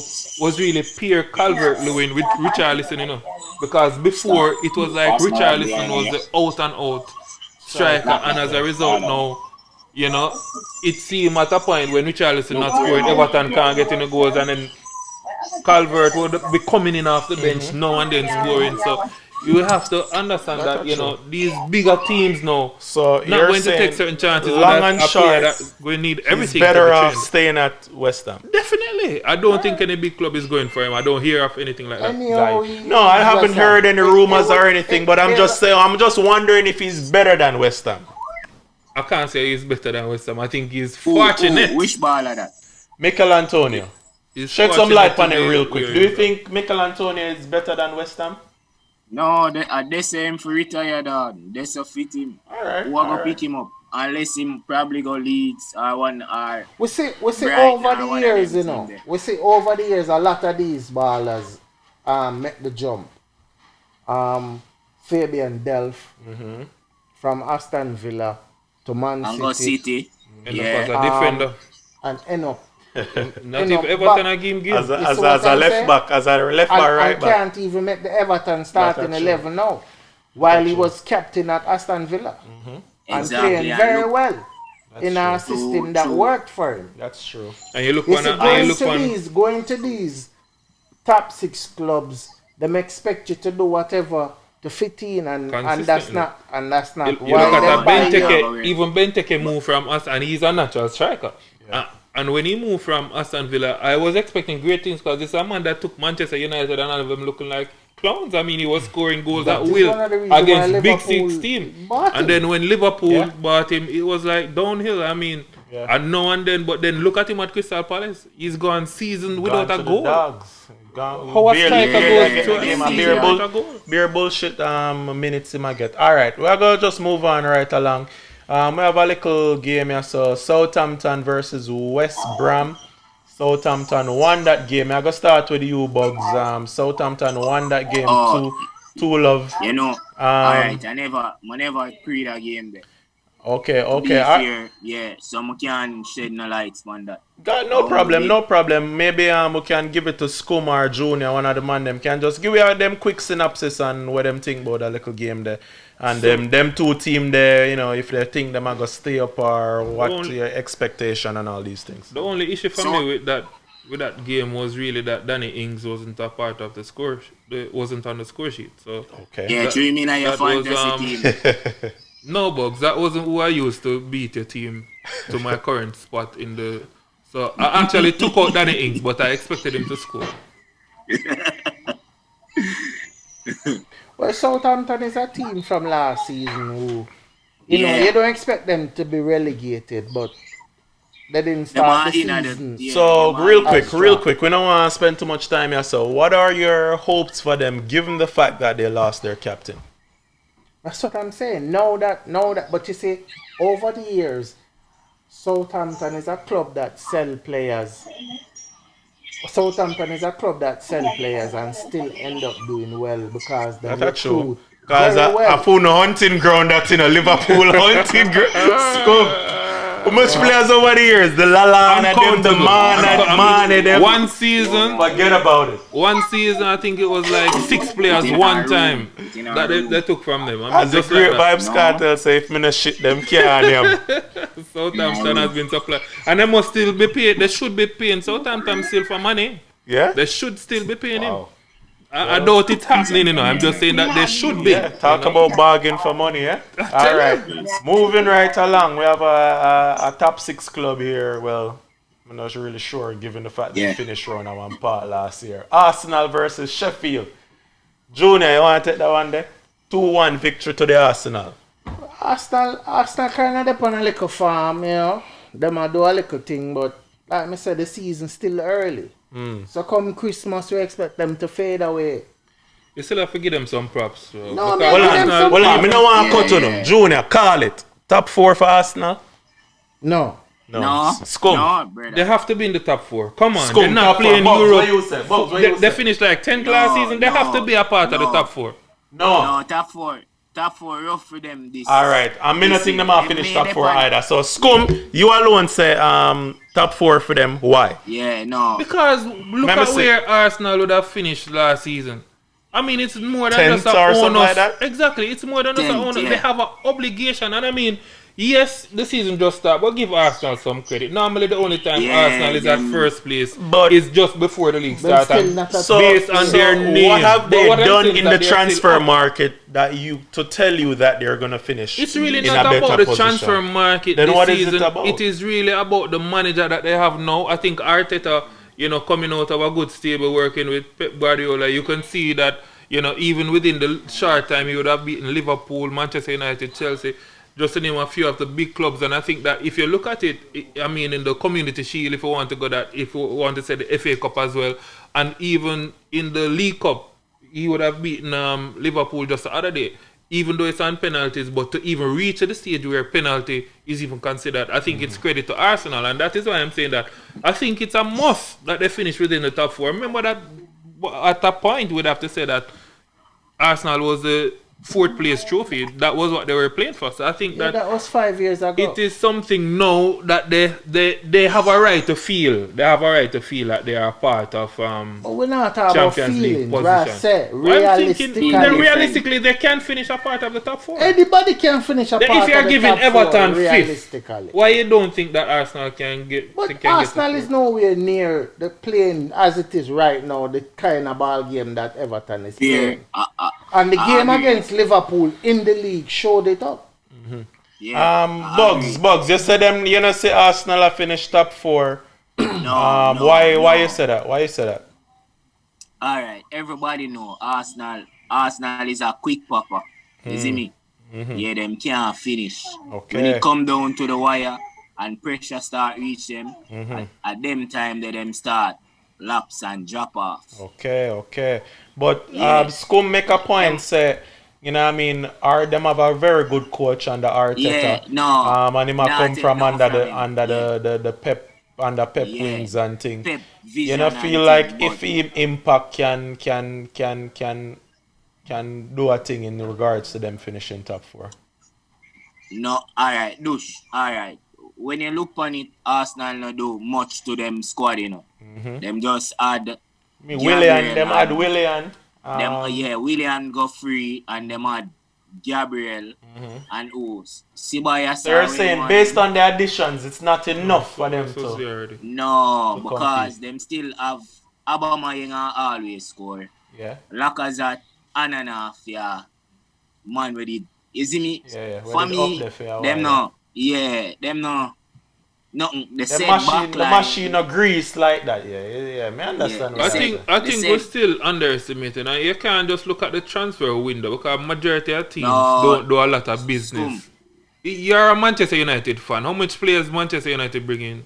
was really pair Calvert-Lewin with Richarlison, you know. Because before, it was like Richarlison was the out-and-out striker. And as a result now, you know, it seemed at a point when Richarlison not scoring, Everton can't get any goals, and then Calvert would be coming in off the bench now and then scoring. So you have to understand that, you know, these bigger teams now So not you're going to take saying certain chances. long with and a player short, that we need he's everything. better to be off trained. staying at West Ham. Definitely. I don't think any big club is going for him. I don't hear of anything like that. Anyhow, Guy. No, I haven't heard any rumors or anything, but I'm it- just saying, I'm just wondering if he's better than West Ham. I can't say he's better than West Ham. I think he's Who- fortunate. Which baller that? Mikel Antonio. He's Shed some fortunate light to on it be real quick. where Do he you is. think Mikel Antonio is better than West Ham? No, they say him for retire, dog. They so fit him. Alright. Who are gonna pick him up? Unless him probably go Leeds or one or We see Right, over now, the one of years, them you know. team there. We see over the years a lot of these ballers make the jump. Fabian Delph from Aston Villa to Man and go City City. End Yeah. up as a defender. and end up Not know, if Everton but- a game As give. a, You as see a, what as a I'm left saying? back, as a left and, or right and back. can't even make the Everton starting That's 11 now. While he was captain at Aston Villa and Exactly. playing and very look- well in a true. system that True. worked for him. That's true. And you look You one see, and you look one. going to these top 6 clubs, them expect you to do whatever to fit in, and that's Consistently. not You why look at they a buy you. Benteke, even Benteke moved from us and he's a natural striker. And when he moved from Aston Villa, I was expecting great things because this is a man that took Manchester United and all of them looking like clowns. I mean, he was scoring goals That at is will one of the reasons why against Big Liverpool Six team. bought And him. then when Liverpool Yeah. bought him, it was like downhill. I mean, Yeah. and now and then, but then look at him at Crystal Palace. He's gone season without Gone a to the goal. Dogs. Gone, How a striker barely goes get to a a game, season bare, without a goal? bare bullshit minutes him I get. Alright, we're going to just move on right along. We have a little game here. So Southampton versus West Brom. Southampton won that game. I'm going to start with you, Bugs. Southampton won that game. Oh. 2-love. You know, alright, I never pre that game there. Okay, To be okay. fair, yeah, so I can shed no lights on that. God, no Oh, problem, yeah. no problem. Maybe we can give it to Scum or Junior, one of the man them can just give you them quick synopsis on what them think about that little game there. And them two team there, you know, if they think them are gonna stay up or what Only- your expectation and all these things. The only issue for So- me with that game was really that Danny Ings wasn't a part of the score. Wasn't on the score sheet. So Okay. Yeah, That- dream in your that was, fantasy team. no, Bugs, that wasn't who I used to beat your team to my current spot in the. So I actually took out Danny Ings, but I expected him to score. Well, Southampton is a team from last season who, you know, Yeah. you don't expect them to be relegated, but they didn't Them start are the in at the- season. yeah, So them are real in. quick, That's real right. quick. We don't want to spend too much time here. So what are your hopes for them, given the fact that they lost their captain? That's what I'm saying. Now that, but you see, over the years, Southampton is a club that sell players. Southampton is a club that sell players and still end up doing well because they That's true. recruit Because very I well. found a hunting ground that's in a Liverpool hunting ground. How much players over the years? The Lallana, them, the Mane, them. One season, Forget about it. I think it was like 6 players In one our time room. In our that room. they took from them. I mean, As the just Great like that. Vibes cartel say, if me no shit them, can't him. Southampton has been supplied, and they must still be paid. They should be paying Southampton still for money. Yeah? They should still be paying him. Wow. I doubt it's happening, you know. I'm just saying that they should be. Yeah, talk about bargain for money, yeah? All right. Moving right along, we have a top 6 club here. Well, I'm not really sure given the fact they Yeah. finished round at one part last year. Arsenal versus Sheffield. Junior, you want to take that one there? 2-1 victory to the Arsenal. Arsenal kind of depend on a little farm, you know. Them a do a little thing, but like I said, the season's still early. So come Christmas, we expect them to fade away. You still have to give them some props. So. No, Because man, Hold give on, them some hold on. Me no want to Yeah, cut on yeah. them. Junior, call it. Top 4 for Arsenal? No. No, Scum. no, brother. They have to be in the top 4. Come on, Scum, they're not top four. playing Bugs, Europe. what you say? Bugs, what you They say? finished like 10th last season. They have to be a part of the no. top 4. No. No, top four rough for them this. All right. I'm not this think them year. have They finished made top it 4 on- either. So, Scum, you alone say top 4 for them. Why? Yeah, no. Because look Remember at say- where Arsenal would have finished last season. I mean, it's more than Tenth just a or something onus. like that? Exactly, it's more than just a Tenth, onus. yeah. They have an obligation, and I mean, Yes, the season just started, but give Arsenal some credit. Normally, the only time Yeah, Arsenal is at them- first place But- is just before the league But starts. still and not at So, based on so their name. what have But they what I'm done saying is in that the they're still transfer up. market that you to tell you that they're gonna finish? It's really in not a better about the position? transfer market Then this what is it season. about? It is really about the manager that they have now. I think Arteta, coming out of a good stable working with Pep Guardiola, you can see that, even within the short time he would have beaten Liverpool, Manchester United, Chelsea, just to name a few of the big clubs. And I think that if you look at it, in the Community Shield, if you want to go that, if you want to say the FA Cup as well, and even in the League Cup, he would have beaten Liverpool just the other day, even though it's on penalties. But to even reach to the stage where penalty is even considered, I think it's credit to Arsenal, and that is why I'm saying that I think it's a must that they finish within the top 4. Remember that at that point we'd have to say that Arsenal was the 4th place trophy. That was what they were playing for. So I think Yeah, that was 5 years ago. it is something now that they have a right to feel. They have a right to feel that they are part of But we're not talking about Champions League feelings, position. right? Say, Well, I'm thinking realistically, realistically they can finish a part of the top 4. anybody can finish a Then part if you're of the giving top 4, Everton 5th, realistically. why you don't think that Arsenal can get? But can Arsenal get is nowhere near the playing as it is right now, the kind of ball game that Everton is Yeah. playing. And the I game agree. against Liverpool in the league showed it up. Yeah. Bugs, you said them. You know, say Arsenal have finished top 4. No, Why you say that? Why you say that? All right, everybody know Arsenal is a quick popper. You see me? Yeah, them can't finish. Okay. When it come down to the wire and pressure start reach them, at them time they them start laps and drop off. Okay. But Yeah. Scum make a point, say, you know what I mean, them have a very good coach under Arteta. Yeah, no. And him a Nah, come take from no under from the him. under the Pep under Pep Yeah. wings and thing. Pep You vision know, and feel like thing, if but- him impact can do a thing in regards to them finishing top 4. No, alright, Dush, alright. When you look on it, Arsenal no do much to them squad, Them just add I mean, Gabriel them and- had Willian. William go free and them had Gabriel and who? Ceballos. They're saying based on the additions, it's not enough for them So to. already. No, to because compete. them still have Aubameyang always score. Yeah. Lacazette, Anana, yeah, man with it. You see me? Yeah. For When it me, up there for a them while. no. Yeah, them no. Nothing. The The same machine, the backline. machine of grease like that. Yeah. Me understand. Yeah. what I you're think saying. we're still underestimating, and you can't just look at the transfer window because majority of teams No. don't do a lot of business. You're a Manchester United fan. How much players Manchester United bring in?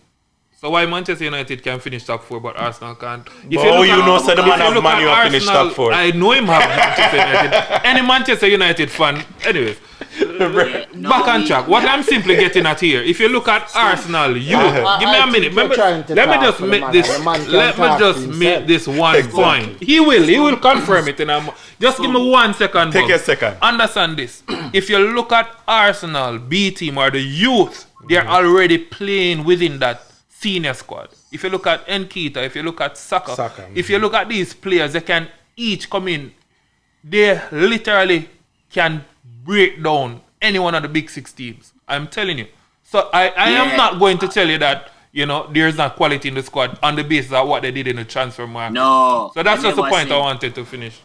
So why Manchester United can finish top 4 but Arsenal can't? If But how look you at- know say the if man you have look Man at U have finished Arsenal, top 4? I know him have Manchester United. Any Manchester United fan, anyways. Yeah, no, Back on we- track. What I'm simply getting at here, if you look at Arsenal, you I- give me I a minute. think you're Let trying to me talk just for the make man, this. and the man can Let me talk just for make himself. this one Exactly. point. He will confirm it, and just give me 1 second. Take Bob. a second. Understand this. If you look at Arsenal B team or the youth, they're already playing within that senior squad. If you look at Nkita, if you look at Saka, if you look at these players, they can each come in. They literally can break down any one of the big 6 teams. I'm telling you. So I am Yeah. not going to tell you that, there's not quality in the squad on the basis of what they did in the transfer market. No. So that's I just the never point I say- wanted to finish.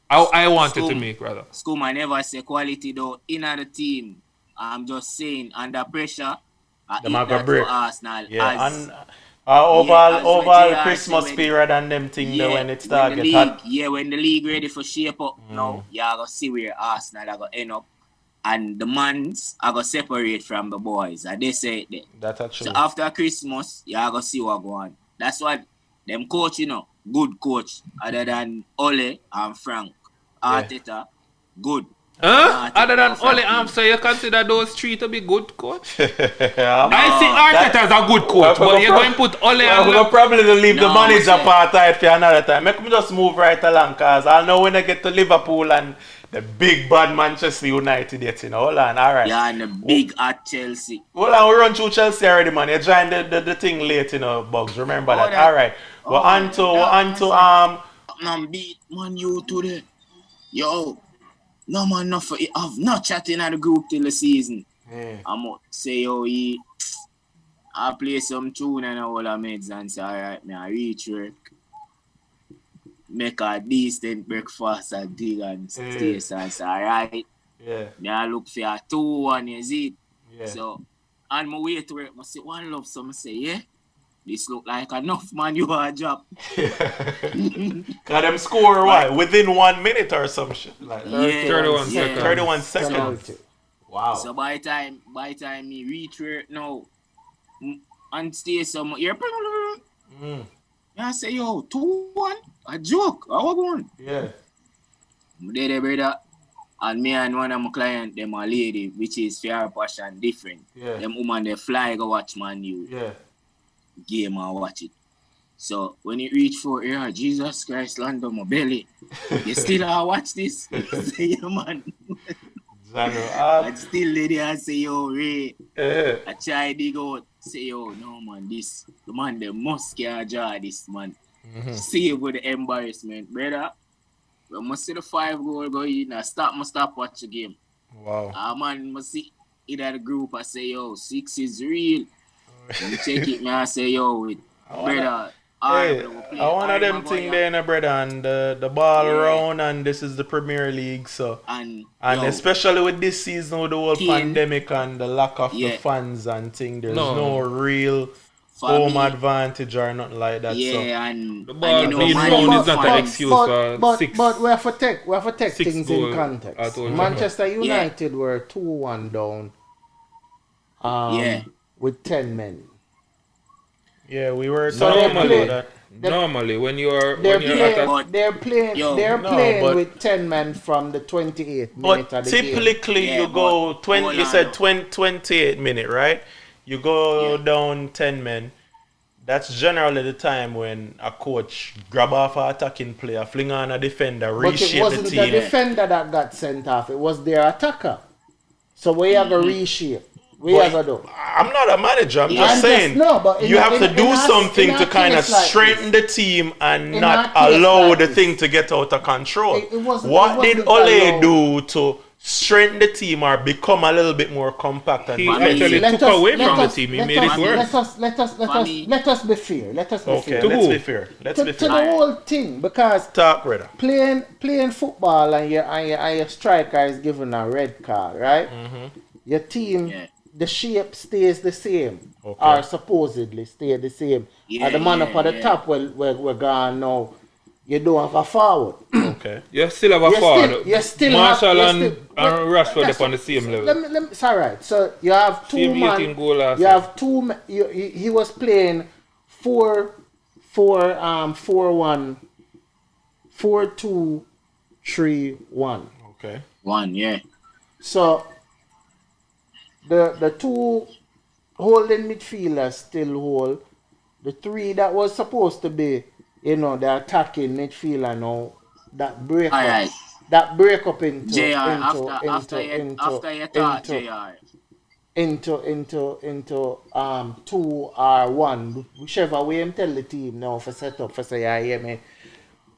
I wanted to Scum. make, rather. Scum, I never say quality though in the team. I'm just saying under pressure. I Them eat a go that break. for Arsenal. Yeah, as, and overall as when JR Christmas said period and them thing there when it start the get league, hot. yeah, when the league ready for shape up now, you are gonna see where Arsenal are gonna end up, and the mans are gonna separate from the boys, and they say it there. That's actually. So after Christmas, you are gonna see what go on. That's what them coach, good coach, other than Ole and Frank. Arteta, good. Other than Ole Armstrong, you consider those 3 to be good, coach? Yeah, I see Arteta as a good coach, but you're going to put Ole We're and gonna probably leave the No, manager I'm part out for another time. Make me just move right along, cause I know when I get to Liverpool and the big bad Manchester United yet, Hold on, alright. Yeah, and the big at Chelsea. Hold on, we run through Chelsea already, man. You joined the thing late, Bugs. Remember that. Alright. We're on to Man beat Man U today. Yo, no man, not for it. I've not chatting at the group till the season. Yeah. I'm say yo I play some tune and all the meds and say alright, me I reach work. Make a decent breakfast and dig and stay and say alright. Yeah. Me I look for a 2-1, you see. Yeah. So on my way to work, I say one love, so I say, yeah, this look like enough man you are job. Got them score what? Within 1 minute or some shit like that. Yeah, 31 yeah. seconds. 31 seconds. Penalty. Wow. So by the time me reach work now and stay some here, I say yo 2-1, a joke. How going? Yeah. There, brother. And me and one of my clients, them a lady, which is fair passion different. Yeah. Them woman they fly go watch Man U Yeah. game and watch it. So when you reach for here, Jesus Christ land on my belly. You still watch this? Say yeah man. Zano. And still lady and say yo Ray. Yeah. I try dig out. Say yo no man this. The man they must get draw this man. See with the embarrassment, brother. We must see the 5-goal go in. I stop watch the game. Wow. Man must see either the group. I say yo 6 is real. You check it, man. I say yo with brother. Hey, I one of them thing there, no, brother, and the ball around, and this is the Premier League, so and yo, especially with this season with the whole pandemic and the lack of the Yeah. fans and thing, there's No. no real For home me, advantage or nothing like that. yeah, So and The ball you know, being Man round U is not an fans- excuse for six. But we have to take six things goal in context. at Old Manchester United were 2-1 down. Yeah. With 10 men. yeah, we were So talking they play- about that. Normally, when you're They're at a But- playing Yo, but- with 10 men from the 28th minute But of the game. typically Yeah, you go but 20. hold You on said now. 28 minute, right? You go Yeah. down 10 men. That's generally the time when a coach grab off an attacking player, fling on a defender, But it reshape the wasn't the team. defender that got sent off. It was their attacker. So we have a reshape. We But have a do. I'm not a manager. I'm Yeah. just I'm saying just- no, but in you a- have to in do a- something in a to kind of case like strengthen the team and In not a case allow like the this. thing to get out of control. It wasn't- What it did wasn't Ole allowed. do to strengthen the team or become a little bit more compact? And He defensive? actually Let took us- away let from the us- team. He let made us- it worse. Let us be fair. Let us be Okay, fair. To let's who? be fair. Let's To be the fair. whole thing, because Talk, brother. playing football and your striker is given a red card, right? Your team, Yeah. the shape stays the same, Okay. or supposedly stay the same. Yeah, and the man up at the yeah. top, we're gone now. You don't have a forward. Okay. You still have a You forward. you still Marshall have, you and still- Rashford that's up on the what- same so level. Let me, it's all right. So you have two Same 18 man. goal last You year. have two. He was playing 4-1, 4-2-3-1. Okay. One, yeah. So the two holding midfielders still hold. The three that was supposed to be, the attacking midfielder now, that break up, Alright. that break up into JR, after you thought, JR. into 2 or 1, whichever way him tell the team now for set up for say, I hear me,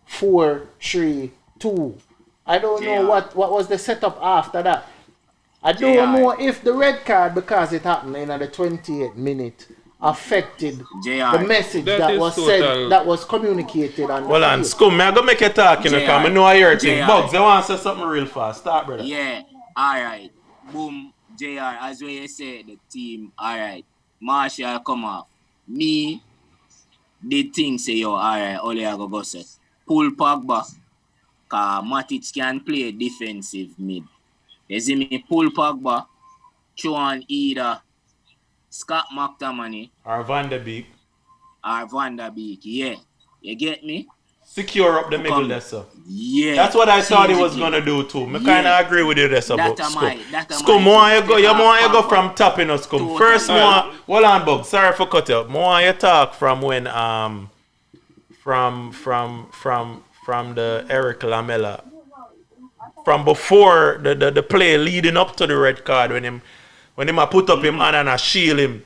4-3-2. I don't know JR. what was the setup after that. I don't JR. know if the red card, because it happened in the 28th minute, affected JR. the message That that is was total- said, that was communicated on the Well, on field. Scum, I go make you talk, JR. because I know I hear thing. JR. Bugs, they want to say something real fast. Start, brother. Yeah, alright. Boom, JR, as what you said, the team, alright. Marshall come off. Me, did think say, yo, alright, Ole I go say. Pull Pogba, cause Matic can play defensive mid. You see me, pull Pogba, throw on either Scott McTominay Or Van de Beek. or Van der Beek, yeah. You get me? Secure up the middle Come. there, sir. Yeah. That's what I thought he was Basically. gonna do too. I Yeah. kind of agree with you there, sir. That But am I- Scum, that am Scum, I. more you go, Take you more you go off from Pogba. tapping us, Scum. Totally. First, more, hold on, Bugs. Sorry for cut you. More you talk from when from the Eric Lamela, from before the play leading up to the red card when him a put up him hand and a shield him.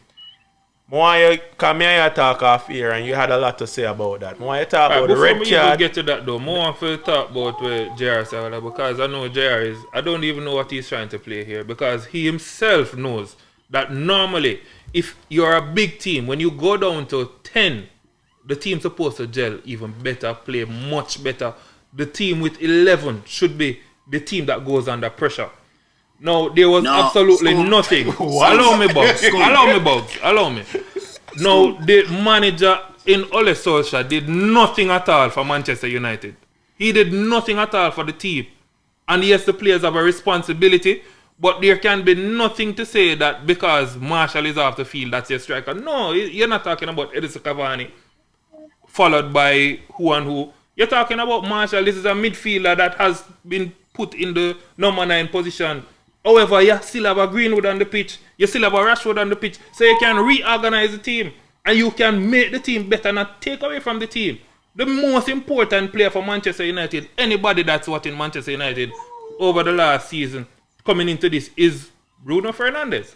Why you come here and talk off here and you had a lot to say about that. Why you talk Right, about the before red we even card? get to that though, more want to talk about where JR said because I know JR is, I don't even know what he's trying to play here because he himself knows that normally if you're a big team, when you go down to 10, the team supposed to gel even better, play much better. The team with 11 should be the team that goes under pressure. No, there was absolutely nothing. Allow me, Bugs. Allow me. No, the manager in Ole Solskjaer did nothing at all for Manchester United. He did nothing at all for the team. And yes, the players have a responsibility, but there can be nothing to say that because Martial is off the field, that's your striker. No, you're not talking about Edison Cavani, followed by who and who. You're talking about Martial. This is a midfielder that has been put in the number 9 position. However, you still have a Greenwood on the pitch. You still have a Rashford on the pitch. So you can reorganize the team. And you can make the team better, not take away from the team. The most important player for Manchester United, anybody that's watching Manchester United over the last season, coming into this, is Bruno Fernandes.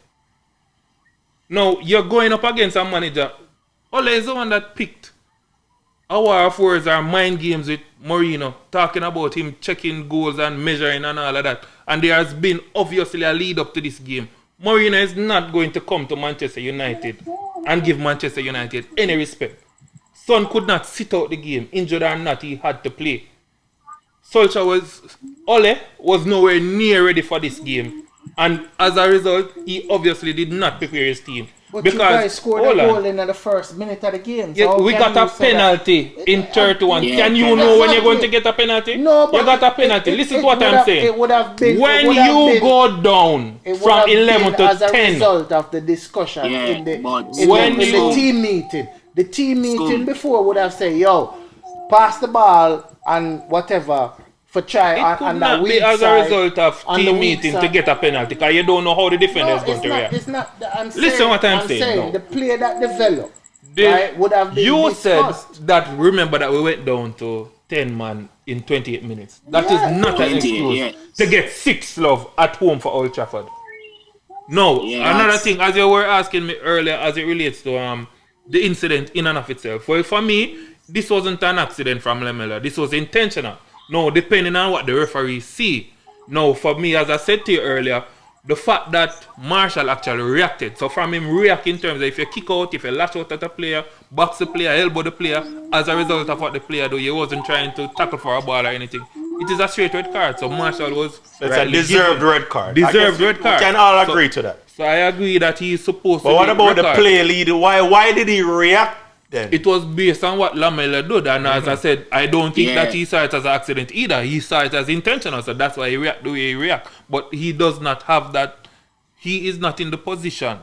Now, you're going up against a manager. Ole is the one that picked a war of words or mind games with Mourinho, talking about him checking goals and measuring and all of that. And there has been obviously a lead up to this game. Mourinho is not going to come to Manchester United and give Manchester United any respect. Son could not sit out the game, injured or not, he had to play. Ole was nowhere near ready for this game. And as a result, he obviously did not prepare his team. But you guys scored a goal in the first minute of the game. Yeah, we got a penalty in 31. Yeah, can you know when you're going to get a penalty? No, but you got a penalty. Listen to what I'm saying. It would have been when you go down from 11 to as a 10. result of the discussion in the team meeting. The team meeting before would have said, yo, pass the ball and whatever for try It could and not be as a result of team meeting to get a penalty because you don't know how the defender is going to react. It's not. Listen what I'm saying. No. The player that developed would have been You discussed. said that, remember that we went down to 10 man in 28 minutes. That is not an excuse to get 6 love at home for Old Trafford. No, another thing, as you were asking me earlier, as it relates to the incident in and of itself. Well, for me, this wasn't an accident from Lamela. This was intentional. No, depending on what the referees see. No, for me, as I said to you earlier, the fact that Martial actually reacted. So from him react in terms of if you kick out, if you lash out at a player, box the player, elbow the player, as a result of what the player do, he wasn't trying to tackle for a ball or anything. It is a straight red card. So Martial was... It's a deserved red card. Deserved red card. We can all agree to that. So I agree that he's supposed to But what be about the red card. play lead? Why did he react then? It was based on what Lamela did, and as I said, I don't think that he saw it as an accident either. He saw it as intentional, so that's why he react the way he react. But he does not have that. He is not in the position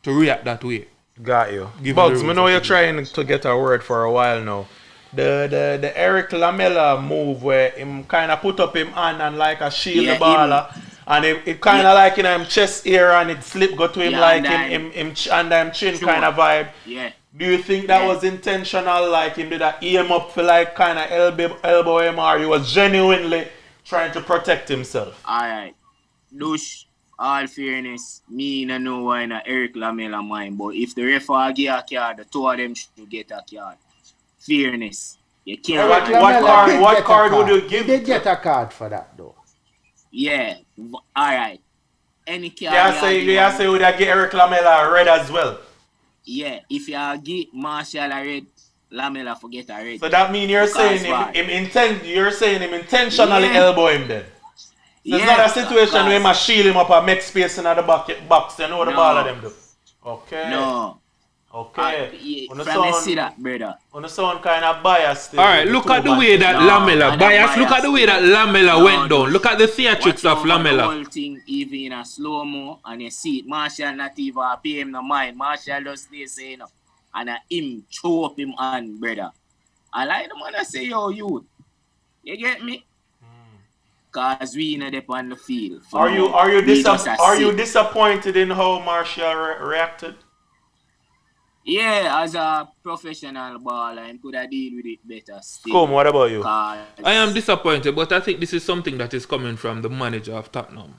to react that way. Got you. Bugs, I know you're trying to get a word for a while now. The Eric Lamela move where him kind of put up him hand and like a shield the baller. And it kind of like in him chest area and it slip go to him like him under him chin kind of vibe. Yeah. Do you think that was intentional? Like him did that aim up for like kind of elbow him, or he was genuinely trying to protect himself? Alright. Douche, all fairness, me no know why na Eric Lamela mind, but if the referee give a card, the two of them should get a card. Fairness. You can't. What card would you give? He did get a card for that though. Yeah. Alright. Any card. You say would I get Eric Lamela red as well? Yeah, if you give Martial a red, Lamela forget a red. So that means you're saying him intentionally elbow him then. So it's not a situation where he shield him up and make space in the box. You know what the ball of them do. Okay. No. Okay. From see that, brother. On the sound kind of biased. Alright, look at the way that Lamela biased. Look at the way that Lamela went down. Look at the theatrics of Lamela. The whole thing even in a slow-mo and you see it. Martial not even pay him no mind. Martial just stay saying up. And him throw up him hand, brother. I like the man that say, yo, youth. You get me? Cause we in the on the field. Are you disappointed in how Martial reacted? Yeah, as a professional baller, I could have deal with it better still. Come, what about you? I am disappointed, but I think this is something that is coming from the manager of Tottenham.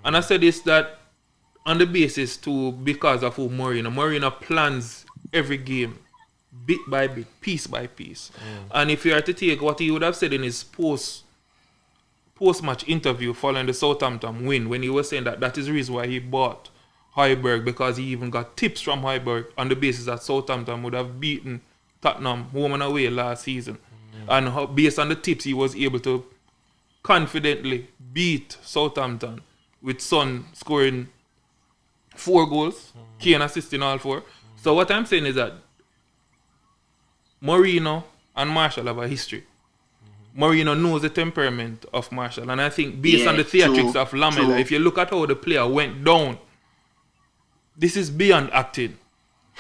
And I said this that on the basis too because of who Mourinho. Mourinho plans every game bit by bit, piece by piece. And if you are to take what he would have said in his post-match interview following the Southampton win, when he was saying that is the reason why he bought Højbjerg, because he even got tips from Højbjerg on the basis that Southampton would have beaten Tottenham home and away last season. And based on the tips, he was able to confidently beat Southampton with Son scoring 4 goals, Kane assisting all 4. So what I'm saying is that Mourinho and Marshall have a history. Mourinho knows the temperament of Marshall, and I think based on the theatrics of Lamela, if you look at how the player went down, this is beyond acting.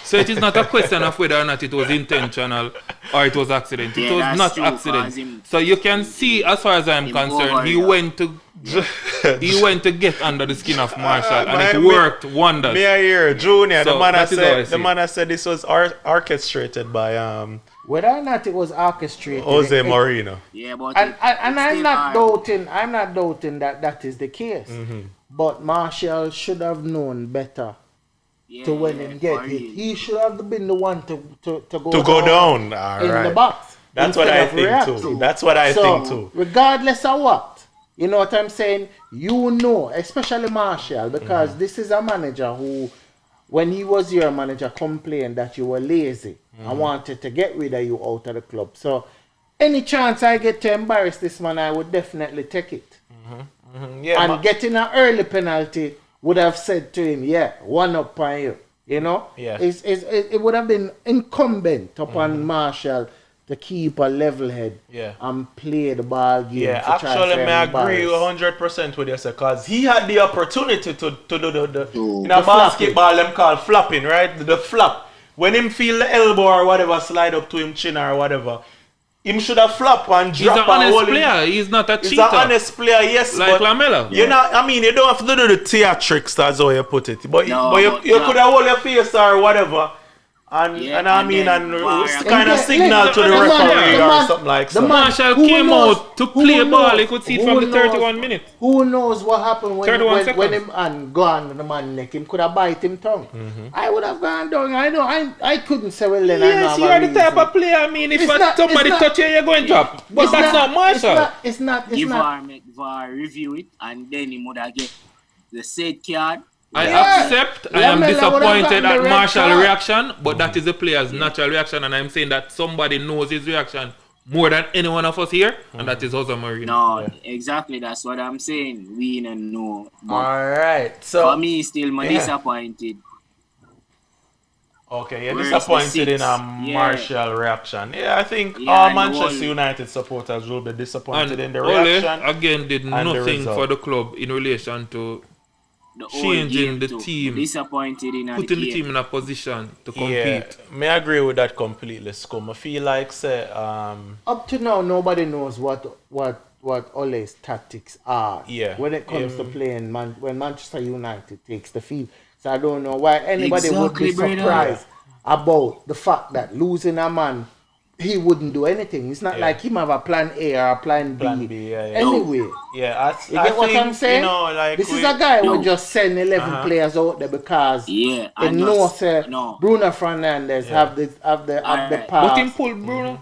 So it is not a question of whether or not it was intentional or it was accident. It was not accident. So you can see, as far as I'm concerned, he went to get under the skin of Marshall, and it worked wonders. Me I hear Junior, So the man that is how I see the man has said this was orchestrated by Whether or not it was orchestrated, Jose Mourinho. Yeah, but and I'm still not hard. doubting. I'm not doubting that is the case. Mm-hmm. But Marshall should have known better Yeah, to when him get for hit. real. He should have been the one to Go down. All in the right. box. That's what instead I of think reacting. too. That's what I So, think too. regardless of what, you know what I'm saying? You know, especially Marshall, because Mm-hmm. this is a manager who, when he was your manager, complained that you were lazy Mm-hmm. and wanted to get rid of you out of the club. So, any chance I get to embarrass this man, I would definitely take it. Yeah, And getting an early penalty would have said to him, yeah, 1 up on you. You know? Yeah. It would have been incumbent upon Marshall to keep a level head Yeah. and play the ball game. Yeah, to try actually, to I agree embarrass. 100% with you, sir, because he had the opportunity to do the in a The basketball, them call flopping, right? The flop. When him feel the elbow or whatever slide up to him chin or whatever, him should have flop and He's an drop and honest hold him. player. He's not a He's cheater. an honest player, yes, Like but Lamela. you know, I mean, you don't have to do the theatrics, that's how you put it. But, No, but you but could have yeah. hold your face or whatever. And, Yeah, and I and mean, then and VAR it's and kind of then- signal to the the man- referee the or man- something like the that. man- Marshall who came knows- out to who play ball. knows- He could see it who from the knows- 31 minutes. Who knows what happened when 31 when seconds. him and gone the man neck? Him could have bite him tongue. I would have gone down. I know. I couldn't say well then. I Yes, know you are the type reason. of player. I mean, if It's not- somebody it's not- touch you, you're going to drop. But It's that's not Marshall. It's not. Give VAR, make VAR review it, and then he would have get the said card. I Yeah. accept. I am Lamela would have disappointed gotten the at red Marshall's card. reaction, but that is the player's natural reaction, and I'm saying that somebody knows his reaction more than any one of us here, and that is Jose Mourinho. No, exactly. That's what I'm saying. We don't know. But Alright, so. for me, still, I'm yeah. disappointed. Okay, you're Where's disappointed the in a six? Yeah. Martial reaction. Yeah, I think Yeah, all and the Manchester whole- United supporters will be disappointed And in the Ole reaction. again did and the nothing result. for the club in relation to The whole changing game the too. team. Disappointed in putting the game. team in a position to Yeah, compete. may I agree with that completely, Scum. I feel like, say, Up to now, nobody knows what Ole's tactics are. Yeah. When it comes to playing, when Manchester United takes the field. So I don't know why anybody would be Exactly, brother. surprised about the fact that losing a man, he wouldn't do anything. It's not Yeah. like him have a plan A or a plan B. Plan B, yeah, yeah. Anyway. yeah, You get what I'm saying? You know, like this is we- a guy who No. just send 11 Uh-huh. players out there because Yeah, they and know just- say no. Bruno Fernandes Yeah. have the Alright. pass. But him pull Bruno.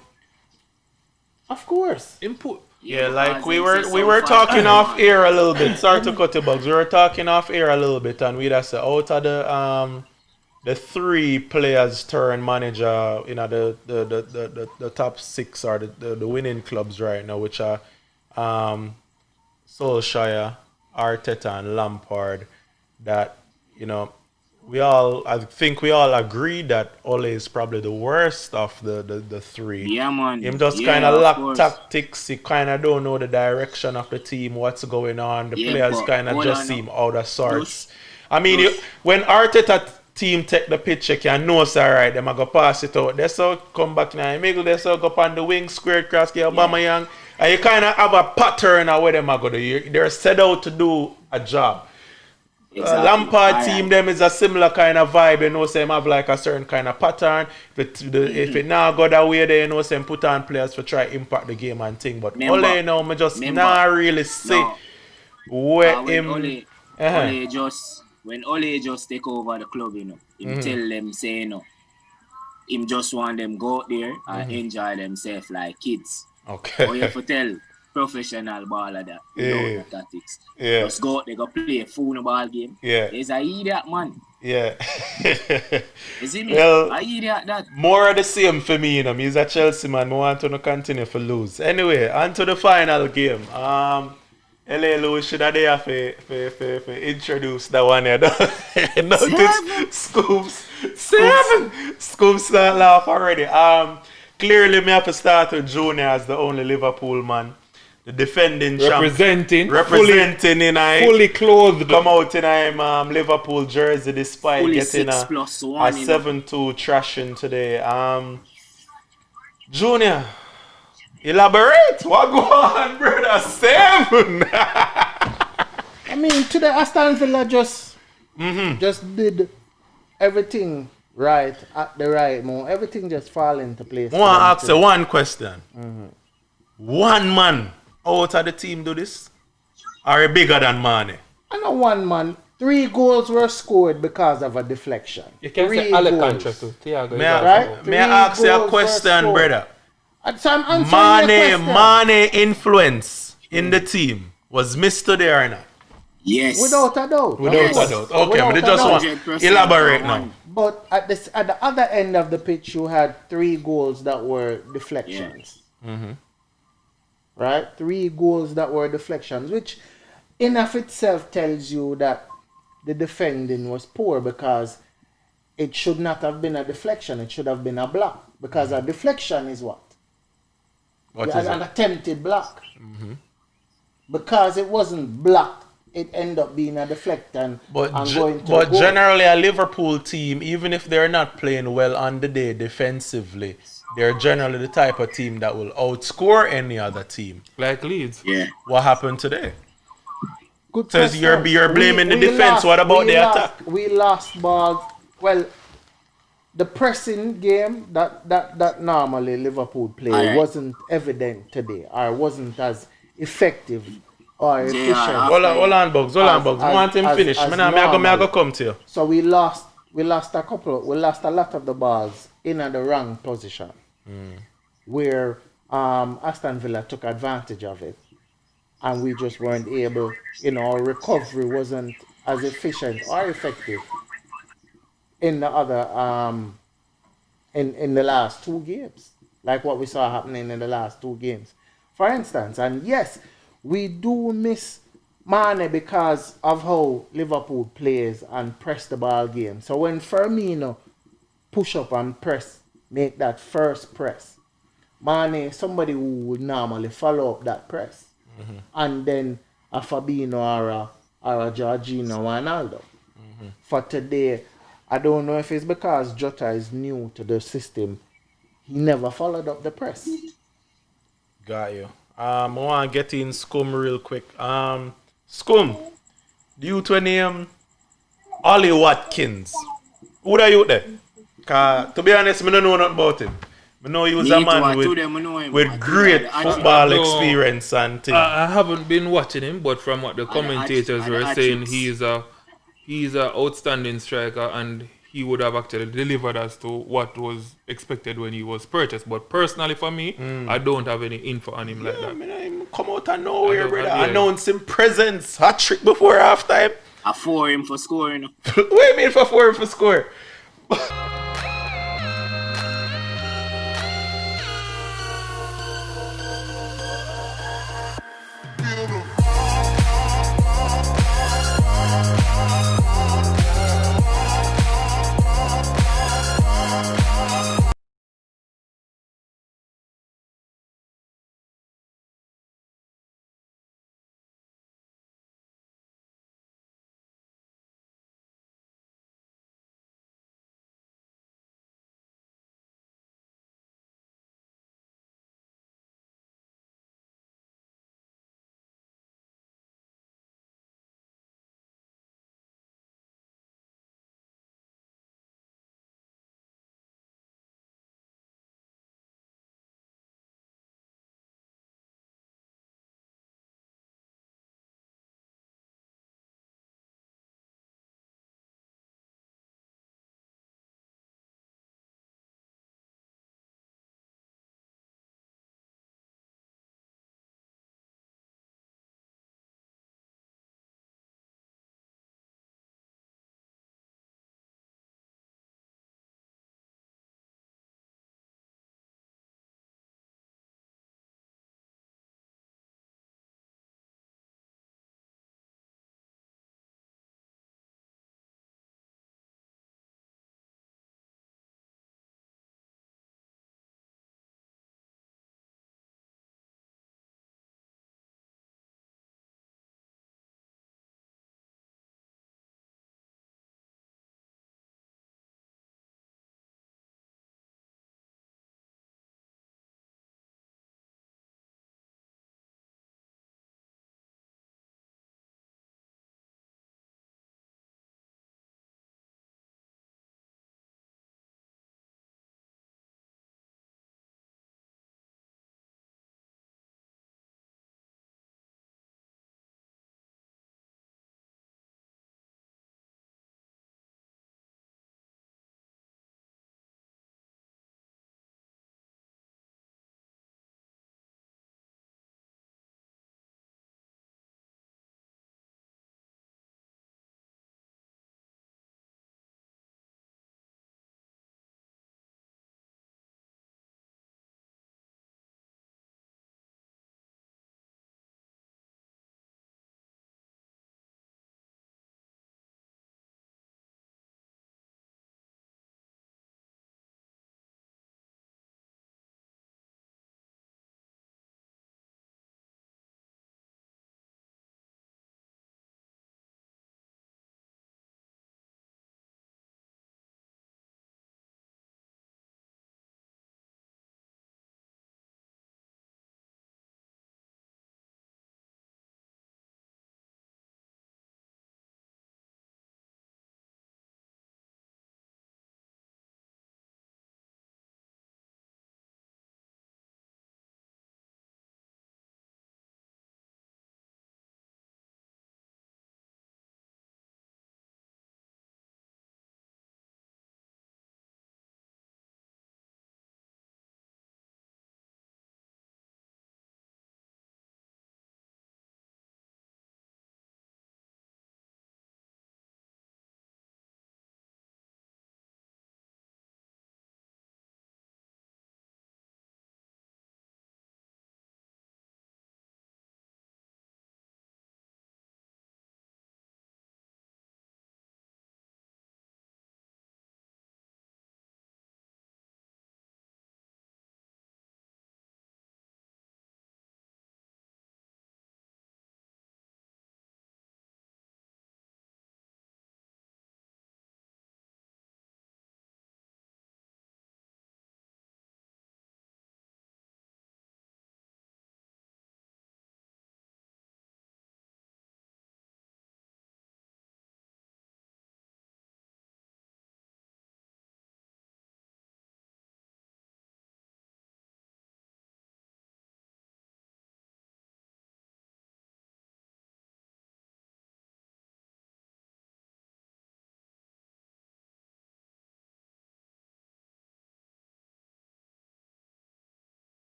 Of course. Him pull. Yeah, like because we they were say we so were far- talking off air a little bit. Sorry to cut you, Bugs. We were talking off air a little bit, and we'd have said out of the 3 players turn manager, you know, the top 6 are the winning clubs right now, which are Solskjaer, Arteta, and Lampard. That, you know, I think we all agree that Ole is probably the worst of the 3. Yeah, man. Him just Yeah, kind of of lack course. tactics. He kind of don't know the direction of the team, what's going on. The Yeah, players but kind of hold just on seem now. out of sorts. Those- I mean, when Arteta team take the pitch, you can know it's alright. Them a go pass it out. They so come back now. Middle, they so go on the wing, square cross, get Obama Young. And you kind of have a pattern of where them a go do. They're set out to do a job. Exactly. Lampard Alright. team, them is a similar kind of vibe. You know, say them have like a certain kind of pattern. If it now go that way, they you know, say them put on players to try impact the game and thing. But Remember- Ole, you know, me just remember- not really see No. where When him. Ole Uh-huh. just when Ole just take over the club, him tell them, say, him just want them go out there and enjoy themselves like kids. Okay. Or you have to tell professional baller that without the tactics. Yeah. Just go out, they go play a football game. Yeah. He's a idiot, man. Yeah. You see me? Well, A idiot that. more of the same for me, He's a Chelsea man. I want to continue to lose. Anyway, on to the final game. LA Lewis should have there for introduce that one here. Notice Scoops. 7! Scoops start laugh already. Clearly me have to start with Junior as the only Liverpool man. The defending champ. Representing Fully clothed. come out in a Liverpool jersey despite Fully getting 6+1, a 7-2 thrashing today. Junior, elaborate. What go on, brother? 7. I mean, today Aston Villa just did everything right at the right moment. Everything just fall into place. I want to ask you one question. One man out of the team do this? Are you bigger than Mane? I know one man. 3 goals were scored because of a deflection. You can say 3 Alcantara goals. too. Thiago. Right? May I ask you a question, brother? So I'm answering your question. Mane influence in the team was missed today or not? Yes. Without a doubt. Without a doubt. Okay, but they just want 100% elaborate for now. one. But at the other end of the pitch, you had 3 goals that were deflections. Right? 3 goals that were deflections, which in of itself tells you that the defending was poor because it should not have been a deflection. It should have been a block. Because a deflection is what? What is An it? attempted block. Because it wasn't blocked, it ended up being a deflect and going to But goal. generally a Liverpool team, even if they're not playing well on the day defensively, they're generally the type of team that will outscore any other team. Like Leeds. Yeah. What happened today? Good So question. you're blaming the defense. What about the attack? We lost balls. Well, the pressing game that normally Liverpool play Alright. wasn't evident today, or wasn't as effective or efficient. Hold on, Bugs. I want him finish. as I go come to you. So we lost a lot of the balls in the wrong position, where Aston Villa took advantage of it, and we just weren't able. Our recovery wasn't as efficient or effective in the other in the last 2 games, like what we saw happening in the last 2 games, for instance. And yes, we do miss Mane because of how Liverpool plays and press the ball game. So when Firmino push up and press, make that first press, Mane, somebody who would normally follow up that press, and then a Fabinho or a Jorginho or Ronaldo. For today, I don't know if it's because Jota is new to the system. He never followed up the press. Got you. I want to get in Scum real quick. Scum, the youth when name Ollie Watkins. Who are you there? Cause to be honest, I don't know nothing about him. I know he was a man with great football experience and things. I haven't been watching him, but from what the commentators were saying, he's a outstanding striker, and he would have actually delivered as to what was expected when he was purchased. But personally, for me, I don't have any info on him like that. I mean, him come out of nowhere, brother. Yeah. Announcing presence, hat trick before halftime. A 4 him for scoring. What do you mean for 4 for score?